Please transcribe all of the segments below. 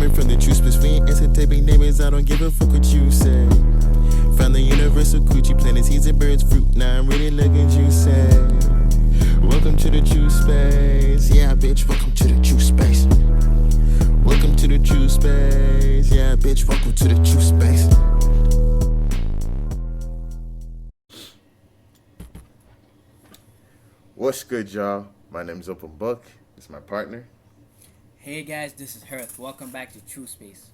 Coming from the Truspace, we ain't entertaining neighbors. I don't give a fuck what you say. Found the universal coochie, planting seeds and birds fruit. Now I'm really looking juicy. Welcome to the Truspace. Yeah, bitch, welcome to the Truspace. Welcome to the Truspace. Yeah, bitch, welcome to the Truspace. What's good, y'all? My name's Open Book. It's my partner. Hey guys, this is Hearth. Welcome back to Truspace.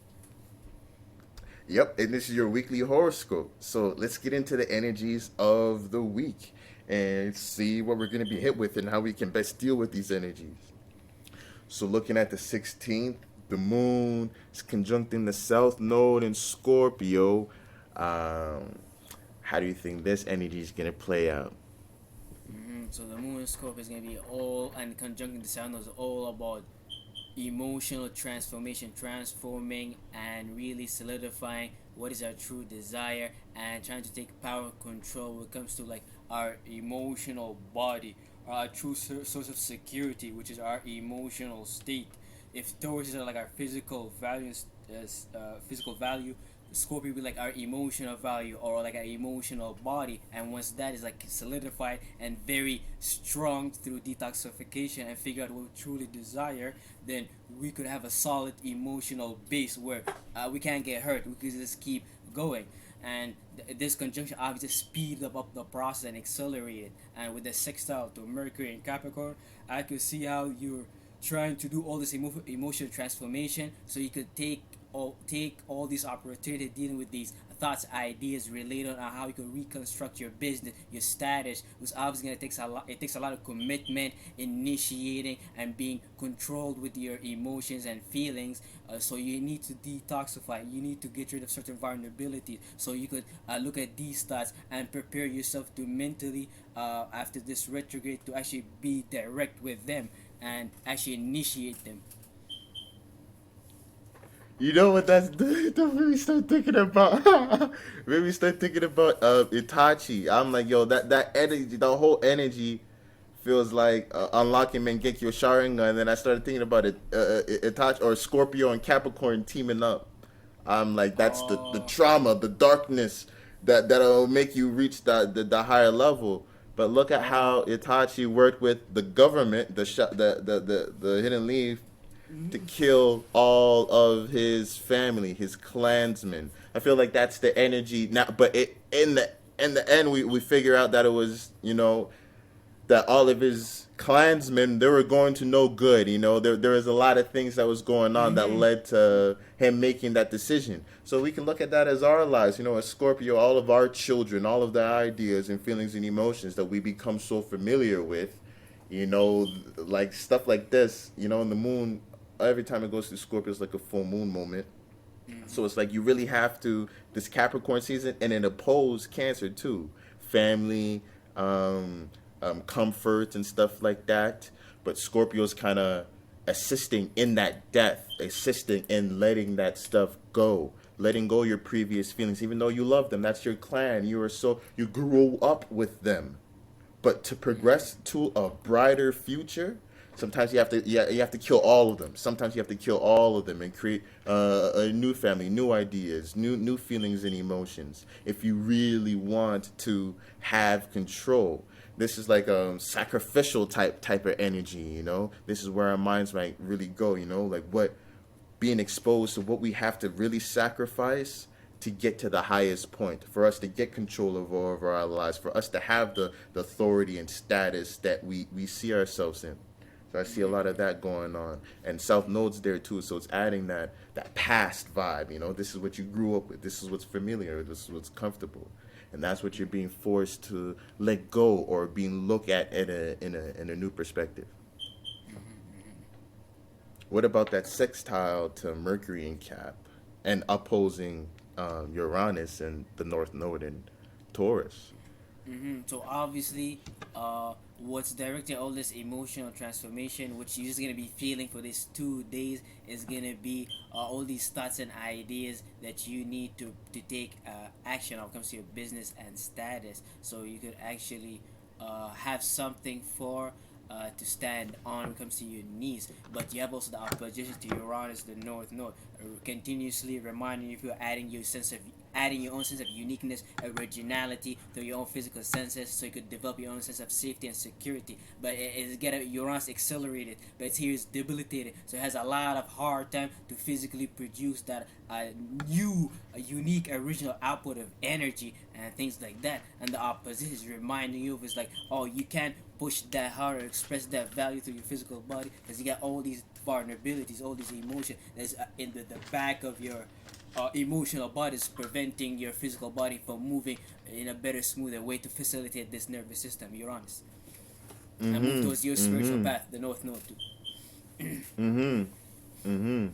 Yep, and this is your weekly horoscope. So let's get into the energies of the week and see what we're going to be hit with and how we can best deal with these energies. So looking at the 16th, the moon is conjuncting the south node in Scorpio. How do you think this energy is going to play out? So the moon scope is gonna be all and conjuncting the sound is all about emotional transformation, transforming and really solidifying what is our true desire and trying to take power control when it comes to like our emotional body, our true source of security, which is our emotional state. If Taurus is like our physical values, physical value, Scorpio will be like our emotional value or like our emotional body, and once that is like solidified and very strong through detoxification and figure out what we truly desire, then we could have a solid emotional base where we can't get hurt. We could just keep going, and this conjunction obviously speed up the process and accelerate it. And with the sextile to Mercury and Capricorn, I could see how you're trying to do all this emotional transformation so you could take all these opportunities dealing with these thoughts, ideas related on how you can reconstruct your business, your status, which obviously gonna takes a lot. It takes a lot of commitment, initiating, and being controlled with your emotions and feelings. So you need to detoxify. You need to get rid of certain vulnerabilities, so you could look at these thoughts and prepare yourself to mentally, after this retrograde, to actually be direct with them and actually initiate them. You know what that's that made me start thinking about made me start thinking about Itachi. I'm like, yo, that energy, the whole energy feels like unlocking Mangekyo Sharingan, and then I started thinking about Itachi or Scorpio and Capricorn teaming up. I'm like, that's the Oh. trauma, the darkness that'll make you reach the higher level. But look at how Oh. Itachi worked with the government, the Hidden Leaf, to kill all of his family, his clansmen. I feel like that's the energy now. But in the end, we figure out that it was, that all of his clansmen, they were going to no good. There was a lot of things that was going on that Mm-hmm. led to him making that decision. So we can look at that as our lives. As Scorpio, all of our children, all of the ideas and feelings and emotions that we become so familiar with, like stuff like this, in the moon, every time it goes through Scorpio, it's like a full moon moment. So it's like you really have to, this Capricorn season, and it oppose Cancer too, family, comfort and stuff like that. But Scorpio's kind of assisting in that death, assisting in letting that stuff go, letting go your previous feelings, even though you love them. That's your clan. You grew up with them, but to progress to a brighter future, sometimes you have to kill all of them. Sometimes you have to kill all of them and create a new family, new ideas, new feelings and emotions. If you really want to have control, this is like a sacrificial type of energy. This is where our minds might really go. Like what being exposed to what we have to really sacrifice to get to the highest point, for us to get control over our lives, for us to have the authority and status that we see ourselves in. So I see a lot of that going on. And South Node's there too, so it's adding that past vibe. This is what you grew up with. This is what's familiar. This is what's comfortable. And that's what you're being forced to let go or being looked at in a new perspective. What about that sextile to Mercury in Cap and opposing Uranus and the North Node in Taurus? So obviously, what's directing all this emotional transformation, which you're just gonna be feeling for these 2 days, is gonna be all these thoughts and ideas that you need to take action when it comes to your business and status. So you could actually have something for to stand on when it comes to your needs. But you have also the opposition to Uranus, the North Node, continuously reminding you if you're adding your own sense of uniqueness, originality to your own physical senses, so you could develop your own sense of safety and security. But it's get Uranus accelerated, but it's here is debilitated, so it has a lot of hard time to physically produce that new, unique, original output of energy and things like that. And the opposite is reminding you of it's like, oh, you can't push that hard or express that value through your physical body because you got all these vulnerabilities, all these emotions that's in the back of your emotional body is preventing your physical body from moving in a better, smoother way to facilitate this nervous system, Uranus, and move Mm-hmm. towards your spiritual Mm-hmm. path, the North Node too. Mm-hmm. Mm-hmm.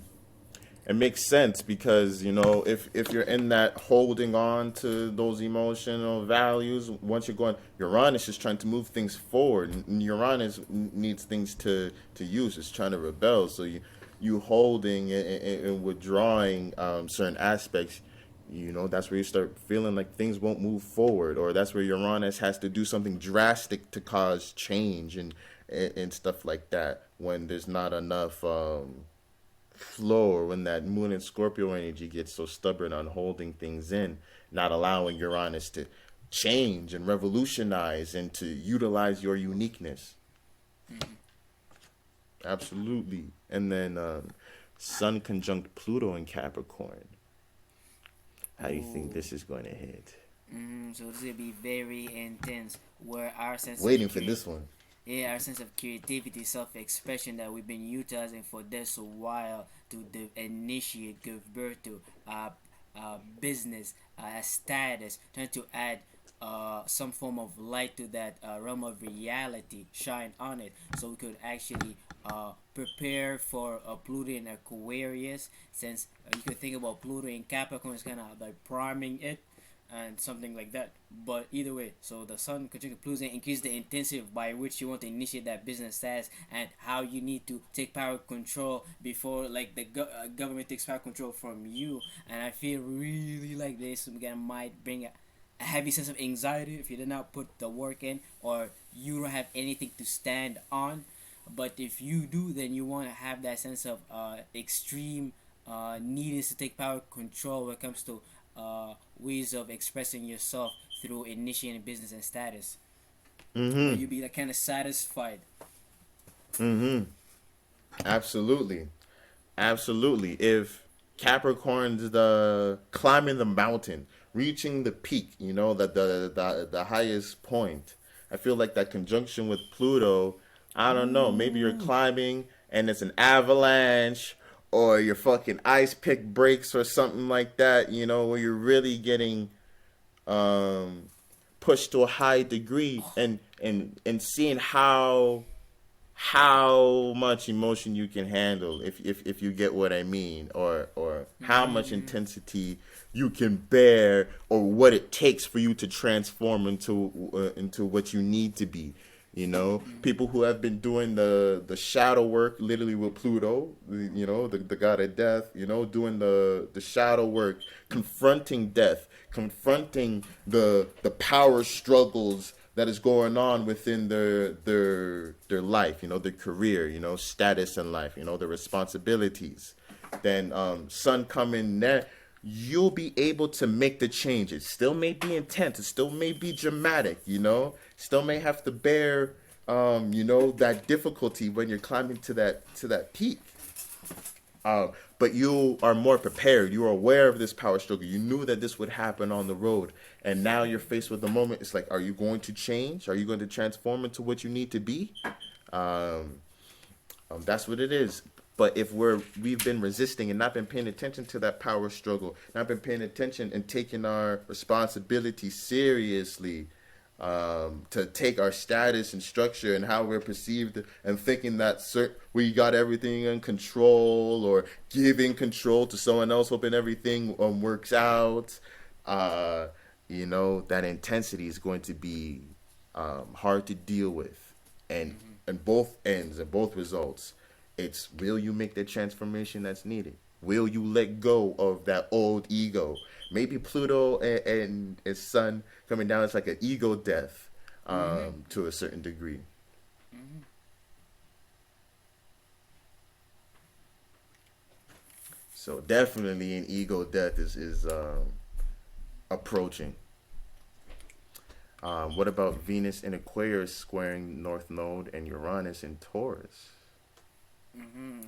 It makes sense because if you're in that holding on to those emotional values, once you're going, Uranus is trying to move things forward. Uranus needs things to use. It's trying to rebel. So you holding and withdrawing certain aspects. That's where you start feeling like things won't move forward, or that's where Uranus has to do something drastic to cause change and stuff like that. When there's not enough. Flow, or when that moon and Scorpio energy gets so stubborn on holding things in, not allowing Uranus to change and revolutionize and to utilize your uniqueness. Mm-hmm. Absolutely. And then Sun conjunct Pluto in Capricorn. How do you think Ooh. this is going to hit? So this is gonna be very intense. Where our sense of Waiting for this one. yeah, our sense of creativity, self-expression that we've been utilizing for this a while to initiate, give birth to business, a status, trying to add some form of light to that realm of reality, shine on it, so we could actually prepare for Pluto in Aquarius. Since you could think about Pluto in Capricorn is kind of like priming it and something like that. But either way, so the Sun conjunct Pluto increase the intensity by which you want to initiate that business status and how you need to take power control before like the government takes power control from you. And I feel really like this again might bring a heavy sense of anxiety if you did not put the work in or you don't have anything to stand on. But if you do, then you want to have that sense of extreme needing to take power control when it comes to ways of expressing yourself through initiating business and status. But Mm-hmm. you'll be like kind of satisfied. Mm-hmm. Absolutely. Absolutely. If Capricorn's the climbing the mountain, reaching the peak, the highest point. I feel like that conjunction with Pluto, I don't know, maybe you're Ooh. climbing and it's an avalanche or your fucking ice pick breaks or something like that, where you're really getting um pushed to a high degree and seeing how much emotion you can handle if you get what I mean, or how much Mm, intensity you can bear, or what it takes for you to transform into what you need to be. People who have been doing the shadow work, literally with Pluto, the god of death, doing the shadow work, confronting death, confronting the power struggles that is going on within their life, their career, status in life, the responsibilities. Then Sun coming there, you'll be able to make the change. It still may be intense. It still may be dramatic. Still may have to bear, that difficulty when you're climbing to that peak. Uh, but you are more prepared. You are aware of this power struggle. You knew that this would happen on the road. And now you're faced with the moment. It's like, are you going to change? Are you going to transform into what you need to be? Um, that's what it is. But if we've been resisting and not been paying attention to that power struggle, not been paying attention and taking our responsibility seriously, to take our status and structure and how we're perceived, and thinking that we got everything in control, or giving control to someone else, hoping everything works out. Uh, that intensity is going to be hard to deal with, and mm-hmm. both ends and both results. It's, will you make the transformation that's needed? Will you let go of that old ego? Maybe Pluto and his Sun coming down is like an ego death, Mm-hmm. to a certain degree. Mm-hmm. So definitely an ego death is approaching. What about Venus in Aquarius squaring North Node and Uranus in Taurus?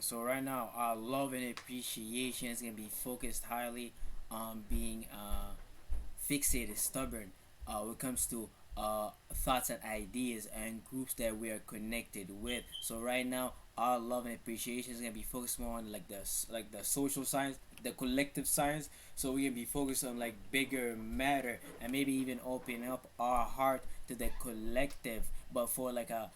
So right now, love and appreciation is gonna be focused highly on being fixated, stubborn when it comes to thoughts and ideas and groups that we are connected with. So right now, our love and appreciation is gonna be focused more on like the social science, the collective science. So we're gonna be focused on like bigger matter and maybe even opening up our heart to the collective, but for like a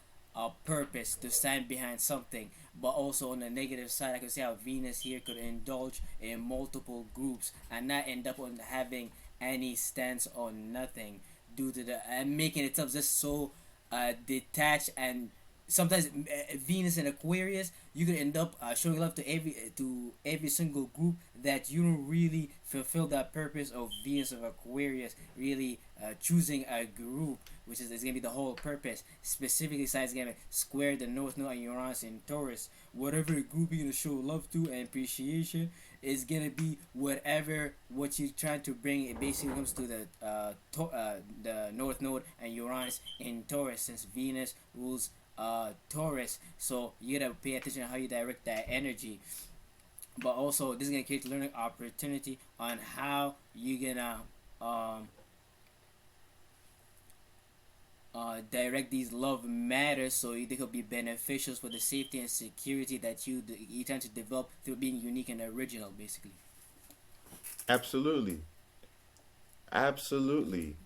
purpose to stand behind something. But also on the negative side, I could see how Venus here could indulge in multiple groups and not end up on having any stance on nothing due to the and making itself just so detached. And sometimes Venus and Aquarius, you could end up showing love to every single group that you don't really fulfill that purpose of Venus of Aquarius really choosing a group, which is gonna be the whole purpose. Specifically, size gonna square the North Node and Uranus in Taurus. Whatever group you're gonna show love to and appreciation is gonna be whatever what you're trying to bring. It basically comes to the North Node and Uranus in Taurus, since Venus rules Taurus. So you gotta pay attention to how you direct that energy. But also, this is gonna create learning opportunity on how you're gonna direct these love matters so they could be beneficial for the safety and security that you tend to develop through being unique and original, basically. Absolutely, absolutely.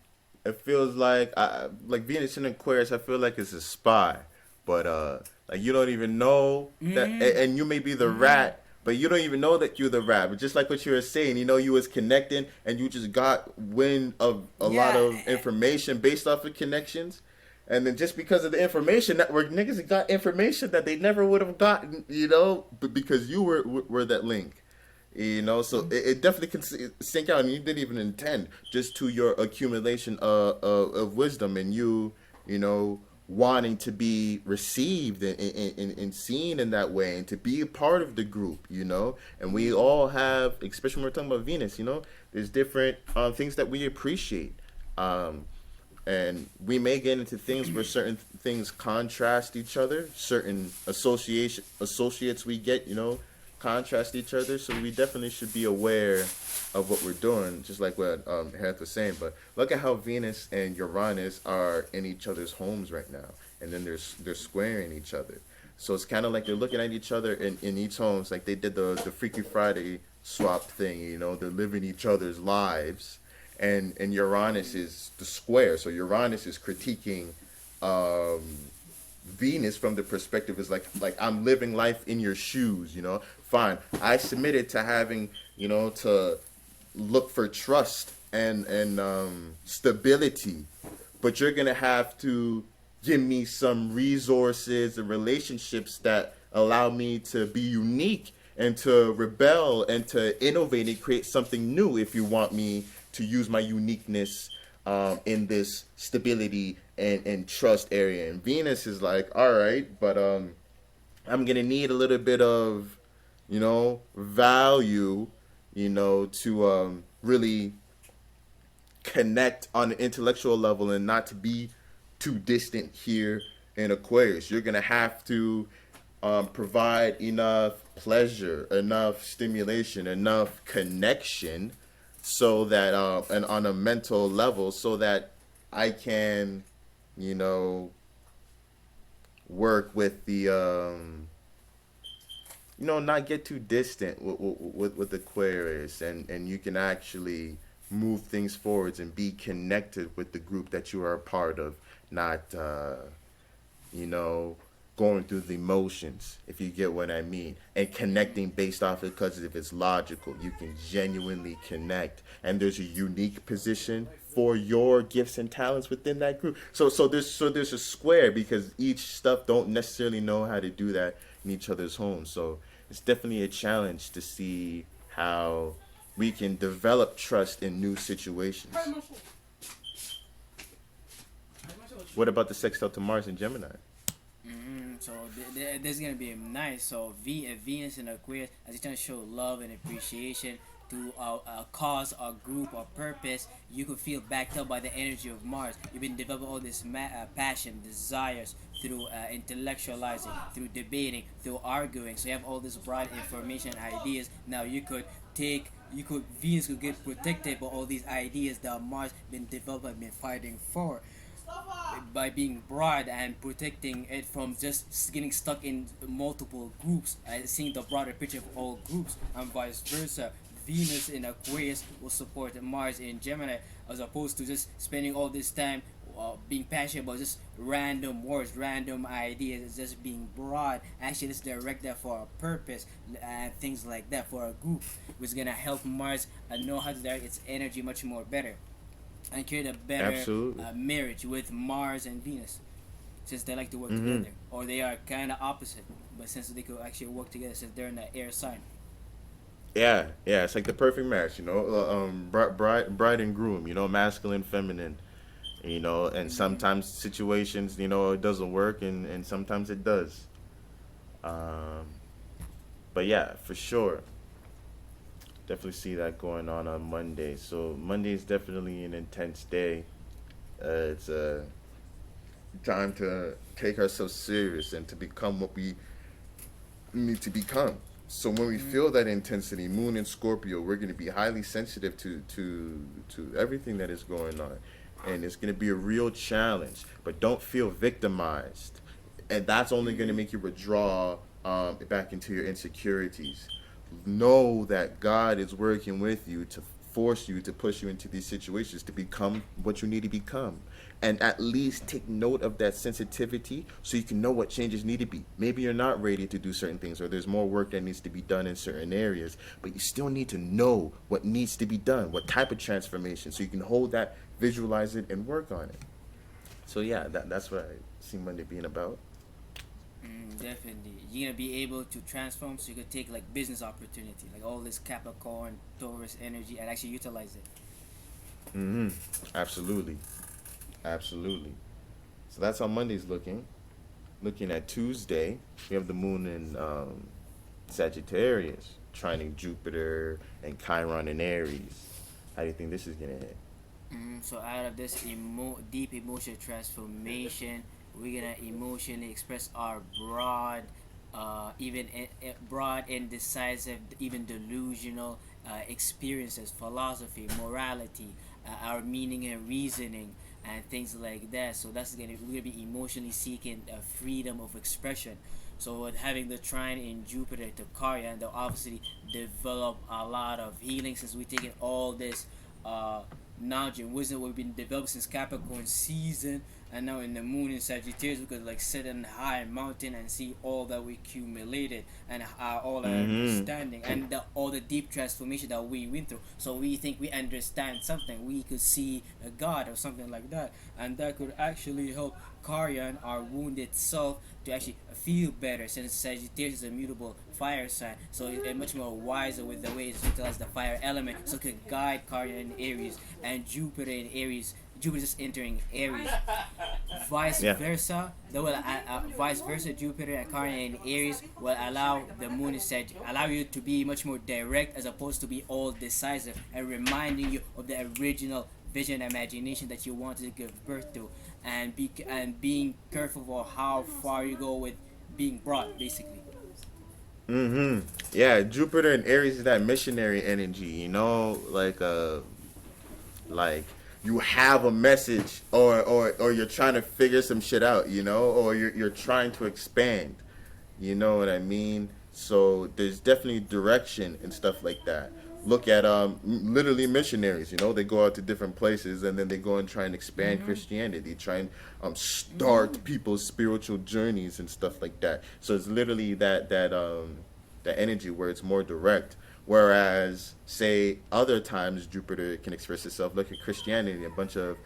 It feels like like Venus in Aquarius. I feel like it's a spy, but like you don't even know that, and you may be the rat, but you don't even know that you're the rat. But just like what you were saying, you know, you was connecting, and you just got wind of a lot Yeah, of information based off of connections. And then just because of the information network, niggas got information that they never would have gotten, you know, but because you were that link. You know, so it definitely can sink out, and you didn't even intend, just to your accumulation of wisdom, and you know, wanting to be received and seen in that way, and to be a part of the group, you know. And we all have, especially when we're talking about Venus, you know, there's different things that we appreciate. Um, and we may get into things where certain things contrast each other, certain associates we get, you know, contrast each other. So we definitely should be aware of what we're doing, just like what Heath was saying. But look at how Venus and Uranus are in each other's homes right now, and then they're squaring each other. So it's kind of like they're looking at each other in each homes, like they did the Freaky Friday swap thing. You know, they're living each other's lives, and Uranus is the square. So Uranus is critiquing um, Venus from the perspective is like I'm living life in your shoes. You know, fine. I submitted to having, you know, to look for trust and stability, but you're gonna have to give me some resources and relationships that allow me to be unique and to rebel and to innovate and create something new if you want me to use my uniqueness in this stability and trust area. And Venus is like, all right, but I'm gonna need a little bit of, you know, value, you know, to really connect on an intellectual level and not to be too distant here in Aquarius. You're gonna have to provide enough pleasure, enough stimulation, enough connection, so that and on a mental level, so that I can, you know, work with the you know, not get too distant with Aquarius, and you can actually move things forwards and be connected with the group that you are a part of, not you know, going through the emotions, if you get what I mean, and connecting based off it because if it's logical, you can genuinely connect, and there's a unique position for your gifts and talents within that group. So there's a square because each stuff don't necessarily know how to do that in each other's homes. So it's definitely a challenge to see how we can develop trust in new situations. What about the sextile to Mars and Gemini? So this is gonna be nice. So Venus in Aquarius, as you're trying to show love and appreciation to a cause, a group, a purpose, you could feel backed up by the energy of Mars. You've been developing all this passion, desires through intellectualizing, through debating, through arguing. So you have all this broad information, ideas. Now Venus could get protected by all these ideas that Mars been developing, been fighting for, by being broad and protecting it from just getting stuck in multiple groups and seeing the broader picture of all groups, and vice versa. Venus in Aquarius will support Mars in Gemini, as opposed to just spending all this time being passionate about just random words, random ideas. It's just being broad. Actually, let's direct that for a purpose and things like that for a group, which is gonna help Mars know how to direct its energy much more better and create a better Absolutely. marriage with Mars and Venus, since they like to work together, or they are kind of opposite, but since they could actually work together, since they're in the air sign. Yeah, yeah, it's like the perfect match, bride and groom, masculine, feminine, and sometimes situations, it doesn't work, and sometimes it does. Um, but yeah, for sure, definitely see that going on Monday. So Monday is definitely an intense day. It's time to take ourselves serious and to become what we need to become. So when we Mm-hmm. feel that intensity, Moon in Scorpio, we're going to be highly sensitive to everything that is going on, and it's going to be a real challenge. But don't feel victimized, and that's only going to Mm-hmm. make you withdraw back into your insecurities. Know that God is working with you to force you to push you into these situations to become what you need to become, and at least take note of that sensitivity so you can know what changes need to be. Maybe you're not ready to do certain things, or there's more work that needs to be done in certain areas, but you still need to know what needs to be done, what type of transformation, so you can hold that, visualize it, and work on it. So yeah, that's what I see Monday being about. Definitely, you're gonna be able to transform, so you could take like business opportunity, like all this Capricorn, Taurus energy, and actually utilize it. Hmm. Absolutely, absolutely. So that's how Monday's looking. Looking at Tuesday, we have the moon in Sagittarius, trining Jupiter and Chiron in Aries. How do you think this is gonna hit? So out of this deep emotional transformation, we're gonna emotionally express our broad, broad, indecisive, even delusional experiences, philosophy, morality, our meaning and reasoning, and things like that. So we're gonna be emotionally seeking freedom of expression. So with having the trine in Jupiter to Carya, they'll obviously develop a lot of healing, since we're taking all this uh, knowledge and wisdom we've been developed since Capricorn season, and now in the moon in Sagittarius we could like sit in a high mountain and see all that we accumulated, and all our Mm-hmm. understanding, and all the deep transformation that we went through. So we think we understand something, we could see a god or something like that, and that could actually help Karyan, our wounded self, to actually feel better, since Sagittarius is a mutable fire sign. So it's much more wiser with the way it's utilized the fire element, so it could guide Karyan in Aries, and Jupiter in Aries. Jupiter just entering Aries. Vice Yeah. versa, vice versa, Jupiter and Karyan in Aries will allow the moon allow you to be much more direct, as opposed to be all decisive, and reminding you of the original vision and imagination that you wanted to give birth to, and being careful for how far you go with being broad, basically. Mm-hmm. Yeah, Jupiter and Aries is that missionary energy, like you have a message, or you're trying to figure some shit out, or you're trying to expand. You know what I mean? So there's definitely direction and stuff like that. Look at literally missionaries. They go out to different places, and then they go and try and expand Mm-hmm. Christianity, try and Mm-hmm. start people's spiritual journeys and stuff like that. So it's literally that energy where it's more direct. Whereas, say, other times Jupiter can express itself. Look at Christianity, a bunch of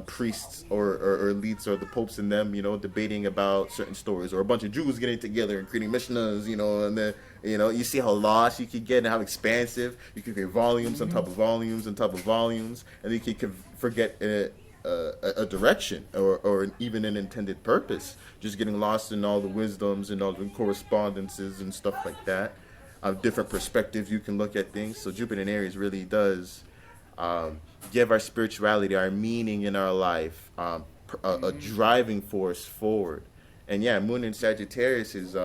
priests or elites or the popes in them, debating about certain stories, or a bunch of Jews getting together and creating mishnahs, and then you see how lost you could get and how expansive you could create volumes on top Mm-hmm. of volumes on top of volumes, and you could forget a direction or even an intended purpose. Just getting lost in all the wisdoms and all the correspondences and stuff like that. Different perspectives you can look at things. So Jupiter in Aries really does give our spirituality, our meaning in our life, a driving force forward. And yeah, Moon in Sagittarius is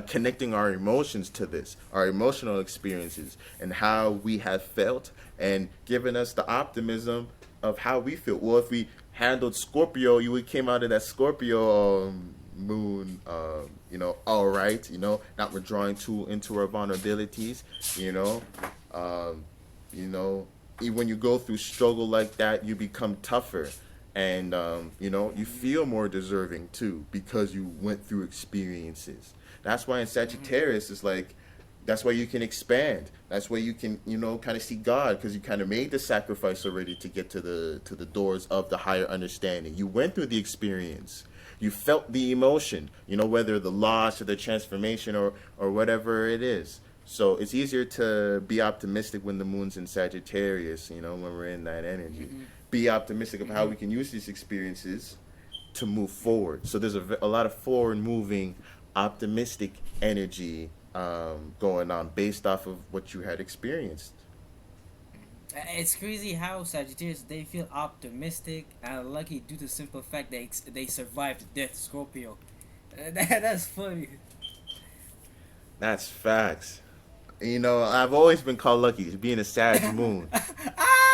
connecting our emotions to this, our emotional experiences, and how we have felt, and giving us the optimism of how we feel. Well, if we handled Scorpio, you would came out of that Scorpio moon, all right, not withdrawing too into our vulnerabilities, you know, um, when you go through struggle like that, you become tougher. And you feel more deserving too because you went through experiences. That's why in Sagittarius it's like, that's why you can expand. That's why you can, kind of see God, because you kind of made the sacrifice already to get to the doors of the higher understanding. You went through the experience. You felt the emotion, whether the loss or the transformation or whatever it is. So it's easier to be optimistic when the moon's in Sagittarius, when we're in that energy. Be optimistic of how we can use these experiences to move forward. So there's a lot of forward moving, optimistic energy going on based off of what you had experienced. It's crazy how Sagittarius they feel optimistic and lucky due to the simple fact they survived death, Scorpio. That's funny. That's facts. I've always been called lucky, being a Sag moon.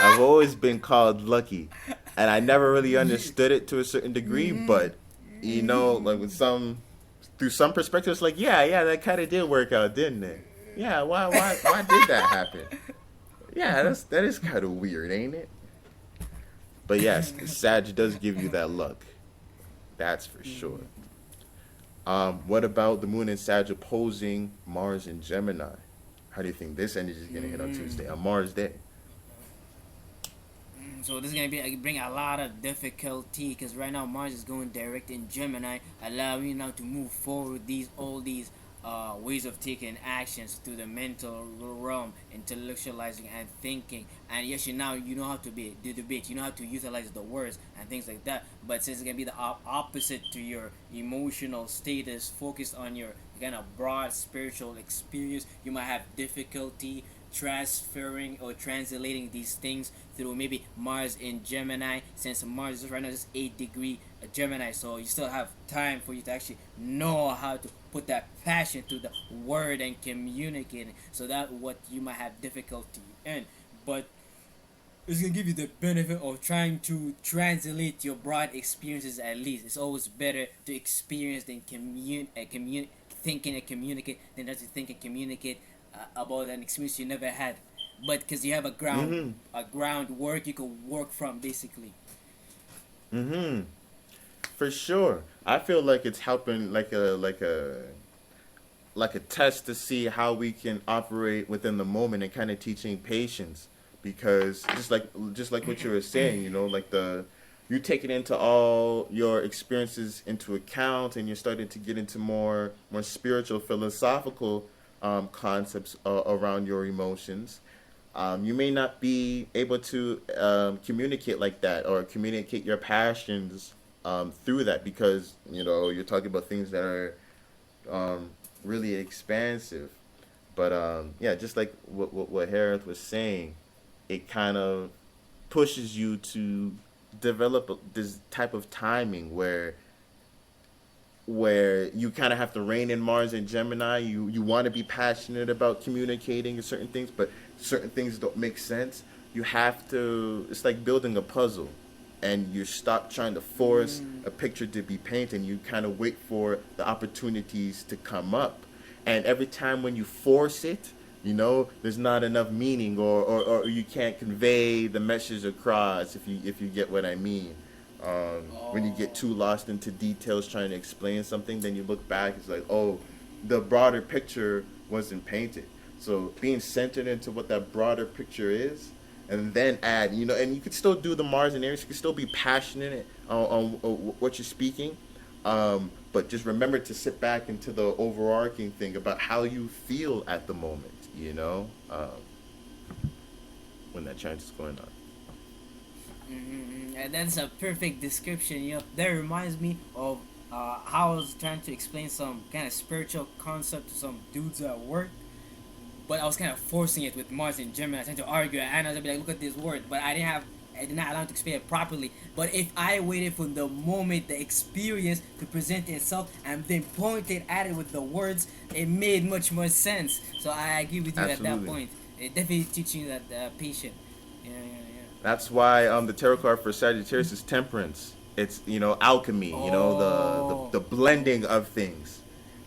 I've always been called lucky, and I never really understood it to a certain degree. But like with through some perspectives, like yeah, that kind of did work out, didn't it? Yeah, why did that happen? Yeah, that is kind of weird, ain't it? But yes, Sag does give you that luck. That's for sure. What about the moon and Sag opposing Mars and Gemini? How do you think this energy is going to hit on Tuesday, on Mars Day? So this is gonna bring a lot of difficulty because right now Mars is going direct in Gemini, allowing you now to move forward all these ways of taking actions through the mental realm, intellectualizing and thinking. And yes, you know how to do debate, you know how to utilize the words and things like that. But since it's gonna be the opposite to your emotional status, focused on your kind of broad spiritual experience, you might have difficulty transferring or translating these things through maybe Mars in Gemini, since Mars is right now just 8 degree Gemini, so you still have time for you to actually know how to put that passion to the word and communicating, so that what you might have difficulty in. But it's gonna give you the benefit of trying to translate your broad experiences. At least it's always better to experience than thinking and communicate than just to think and communicate about an experience you never had. But because you have a groundwork you could work from, basically. Mm-hmm. For sure. I feel like it's helping, like a test to see how we can operate within the moment, and kind of teaching patience, because just like what you were saying, like you taking into all your experiences into account, and you're starting to get into more spiritual, philosophical concepts around your emotions. You may not be able to communicate like that, or communicate your passions through that, because you're talking about things that are really expansive. But yeah, just like what Harith was saying, it kind of pushes you to develop this type of timing where you kind of have to rein in Mars and Gemini. You want to be passionate about communicating certain things, but certain things don't make sense. You have to. It's like building a puzzle, and you stop trying to force a picture to be painted. You kind of wait for the opportunities to come up, and every time when you force it, there's not enough meaning, or you can't convey the message across, if you get what I mean. When you get too lost into details trying to explain something, then you look back, it's like, oh, the broader picture wasn't painted. So being centered into what that broader picture is, and then add, and you could still do the Mars and Aries, you could still be passionate on what you're speaking, but just remember to sit back into the overarching thing about how you feel at the moment, when that change is going on. And that's a perfect description. That reminds me of how I was trying to explain some kind of spiritual concept to some dudes at work, but I was kind of forcing it with Mars in German. I was trying to argue, and I was like, "Look at this word," but I did not allow him to explain it properly. But if I waited for the moment, the experience to present itself, and then pointed at it with the words, it made much more sense. So I agree with you at that Absolutely. point. It definitely teaching you that patient. Yeah, yeah, That's why the tarot card for Sagittarius is temperance. It's yeah. alchemy. The Oh. blending of things.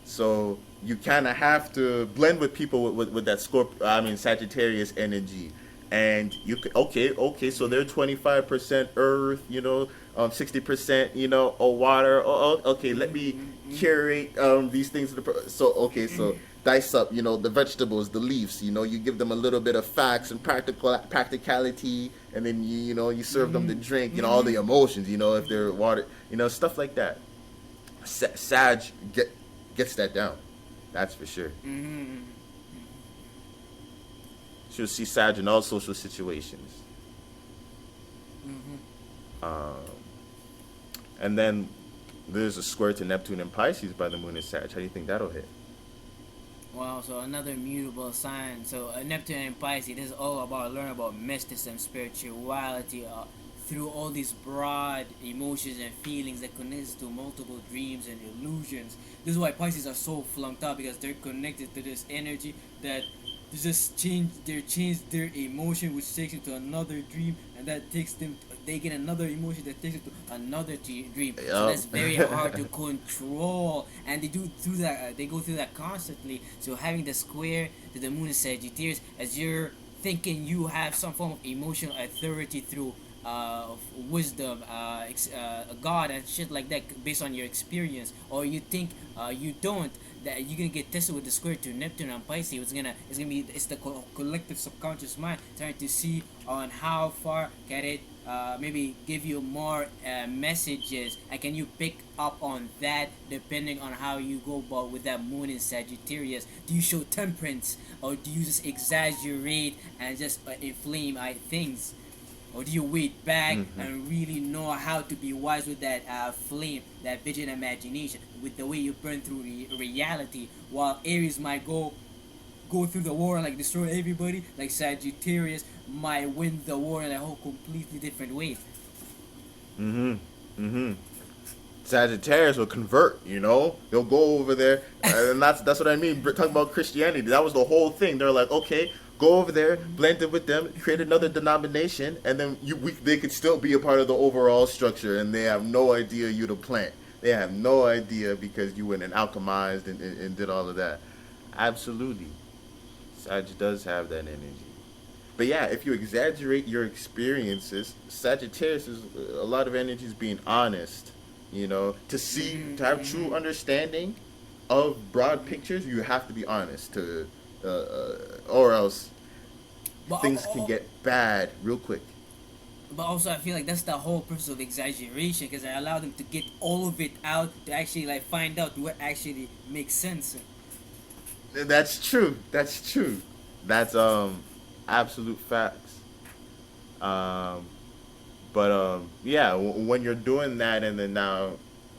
So you kind of have to blend with people with that Sagittarius energy, and you could okay. So they're 25% Earth. 60% water. Okay. Let me curate these things. So okay. So dice up, the vegetables, the leaves, you give them a little bit of facts and practicality, and then you serve them the drink, all the emotions, if they're water, stuff like that. Sag gets that down, that's for sure. Mm-hmm. She'll see Sag in all social situations. Mm-hmm. Um, and then there's a square to Neptune and Pisces by the moon in Sag. How do you think that'll hit? Wow, so another mutable sign. So Neptune and Pisces, this is all about learning about mysticism, spirituality, through all these broad emotions and feelings that connects to multiple dreams and illusions. This is why Pisces are so flunked out, because they're connected to this energy that change their emotion, which takes them to another dream, and that takes them, they get another emotion that takes them to another dream. So Yup. that's very hard to control, and they go through that constantly. So having the square to the moon in Sagittarius, as you're thinking you have some form of emotional authority through wisdom, God and shit like that, based on your experience, or you think you don't, that you're gonna get tested with the square to Neptune and Pisces. It's the collective subconscious mind trying to see on how far can it maybe give you more messages, and can you pick up on that depending on how you go about with that moon in Sagittarius. Do you show temperance, or do you just exaggerate and just inflame things, or do you wait back Hmm. and really know how to be wise with that flame, that vision, imagination, with the way you burn through reality? While Aries might go through the war and like destroy everybody, like Sagittarius might win the war in a whole completely different way. Hmm. Hmm. Sagittarius will convert, they'll go over there, and that's what I mean. Talking about Christianity, that was the whole thing. They're like, okay, go over there, blend it with them, create another denomination, and then they could still be a part of the overall structure, and they have no idea you the plant. They have no idea because you went and alchemized and did all of that. Absolutely, Sag does have that energy. But yeah, if you exaggerate your experiences, Sagittarius is a lot of energy is being honest. To have true understanding of broad pictures, you have to be honest or else But things can get bad real quick. but also I feel like that's the whole purpose of exaggeration, because I allow them to get all of it out to actually like find out what actually makes sense. That's true. That's true. That's absolute facts. Um, But yeah, when you're doing that, and then now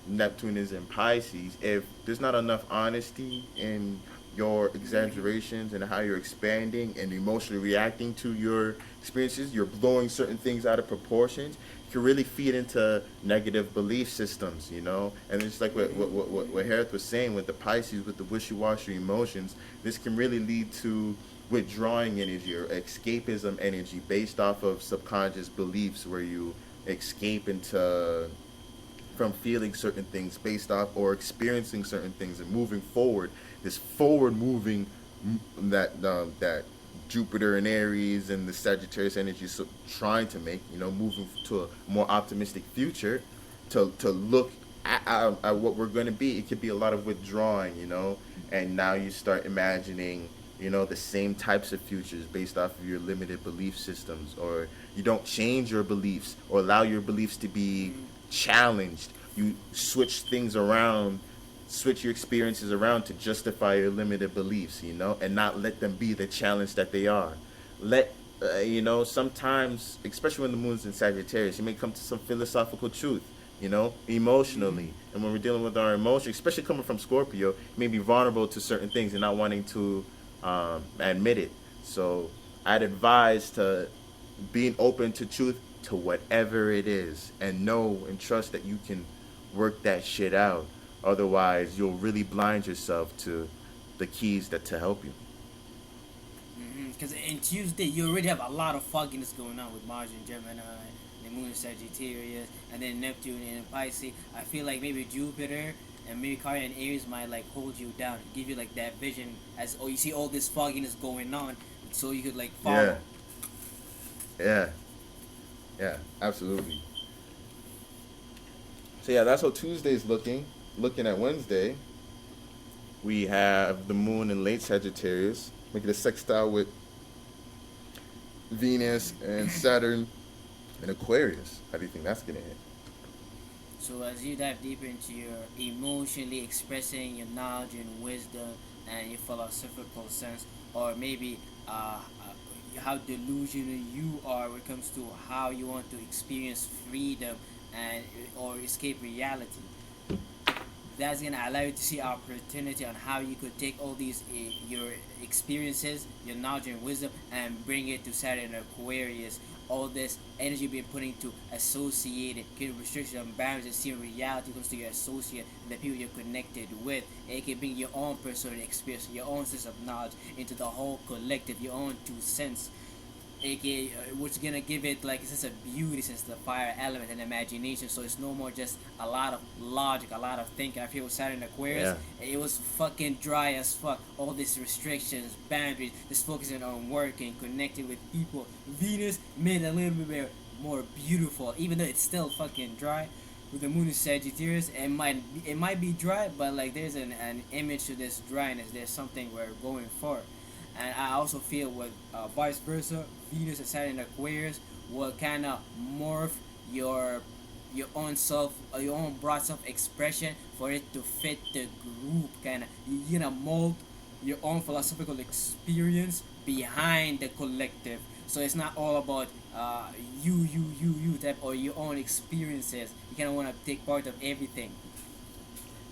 Neptune is in Pisces, if there's not enough honesty in your exaggerations and how you're expanding and emotionally reacting to your experiences, you're blowing certain things out of proportions. You can really feed into negative belief systems, And it's like what Harith was saying with the Pisces, with the wishy-washy emotions. This can really lead to withdrawing energy or escapism energy based off of subconscious beliefs, where you escape into from feeling certain things based off or experiencing certain things and moving forward. This forward moving that Jupiter and Aries and the Sagittarius energy so trying to make, moving to a more optimistic future, to look at what we're going to be. It could be a lot of withdrawing, and now you start imagining, the same types of futures based off of your limited belief systems, or you don't change your beliefs or allow your beliefs to be challenged. You switch things around, switch your experiences around to justify your limited beliefs, and not let them be the challenge that they are. Let Sometimes, especially when the moon's in Sagittarius, you may come to some philosophical truth, emotionally. And when we're dealing with our emotions, especially coming from Scorpio, you may be vulnerable to certain things and not wanting to admit it. So I'd advise to being open to truth to whatever it is, and know and trust that you can work that shit out. Otherwise, you'll really blind yourself to the keys that to help you. Because in Tuesday, you already have a lot of fogginess going on with Mars in Gemini, the Moon in Sagittarius, and then Neptune in Pisces. I feel like maybe Jupiter and maybe Chiron in Aries might like hold you down, give you like that vision as you see all this fogginess going on, so you could like Yeah, follow. yeah, yeah, absolutely. So yeah, that's how Tuesday's looking. Looking at Wednesday, we have the moon in late Sagittarius, making a sextile with Venus and Saturn in Aquarius. How do you think that's gonna hit? So as you dive deeper into your emotionally expressing your knowledge and wisdom and your philosophical sense, or maybe how delusional you are when it comes to how you want to experience freedom and or escape reality, that's gonna allow you to see opportunity on how you could take all these your experiences, your knowledge and wisdom, and bring it to Saturn and Aquarius. All this energy being putting to associate it, get restrictions and boundaries, and see reality comes to your associate, the people you're connected with. It can bring your own personal experience, your own sense of knowledge into the whole collective, your own two cents, aka which is gonna give it like a sense of beauty since the fire element and imagination. So it's no more just a lot of logic, a lot of thinking. I feel with Saturn Aquarius, Yeah, it was fucking dry as fuck. All these restrictions, boundaries, just focusing on working, connecting with people. Venus made a little bit more beautiful, even though it's still fucking dry. With the moon in Sagittarius, it might be dry, but like there's an image to this dryness. There's something we're going for. And I also feel with vice versa, Venus and Saturn in Aquarius will kind of morph your your own self, your own broad self expression for it to fit the group. Kind of you gonna mold your own philosophical experience behind the collective. So it's not all about you type or your own experiences. You kind of want to take part of everything.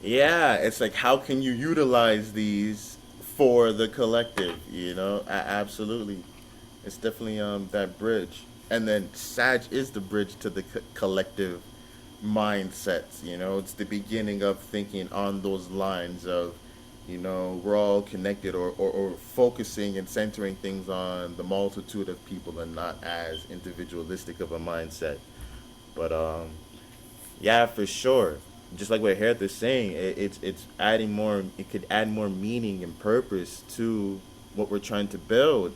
yeah. It's like how can you utilize these for the collective? Absolutely. It's definitely that bridge, and then Sag is the bridge to the collective mindsets. It's the beginning of thinking on those lines of, we're all connected, or focusing and centering things on the multitude of people and not as individualistic of a mindset. But yeah, for sure. Just like what Harith is saying, it's adding more. It could add more meaning and purpose to what we're trying to build.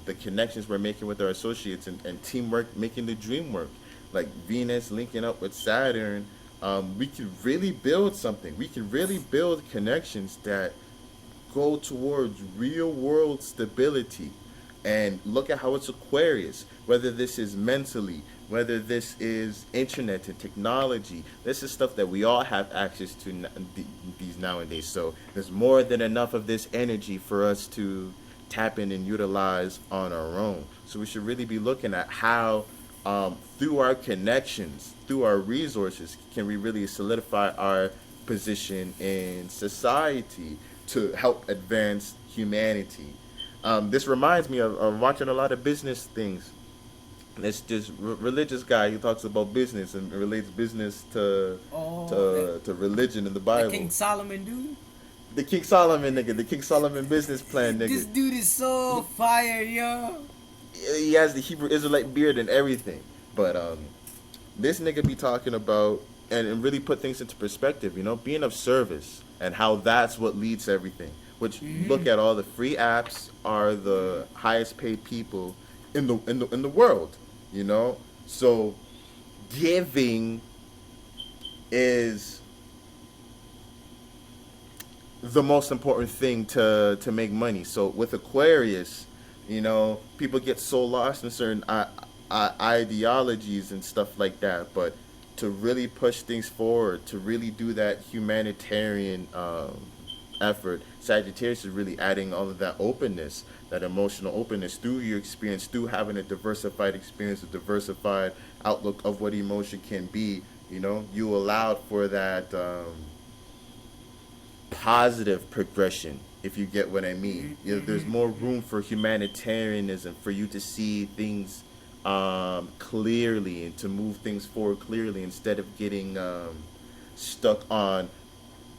The connections we're making with our associates, and teamwork, making the dream work. Like Venus linking up with Saturn, we can really build something. We can really build connections that go towards real world stability. And look at how it's Aquarius, whether this is mentally, whether this is internet and technology. This is stuff that we all have access to these nowadays. So there's more than enough of this energy for us to tap in and utilize on our own. So we should really be looking at how, through our connections, through our resources, can we really solidify our position in society to help advance humanity. This reminds me of watching a lot of business things. It's just religious guy who talks about business and relates business to Oh, to religion in the the King Bible. Solomon dude. The King Solomon nigga, the King Solomon business plan This nigga. dude is so fire, yo. He has the Hebrew Israelite beard and everything. But this nigga be talking about, and really put things into perspective, being of service and how that's what leads to everything. Which, look at all the free apps are the highest paid people in the world, you know? So giving is the most important thing to make money. So with Aquarius, people get so lost in certain ideologies and stuff like that. But to really push things forward, to really do that humanitarian effort. Sagittarius is really adding all of that openness, that emotional openness through your experience, through having a diversified experience, a diversified outlook of what emotion can be. You know, you allowed for that positive progression, if you get what I mean. You know, there's more room for humanitarianism, for you to see things clearly and to move things forward clearly instead of getting stuck on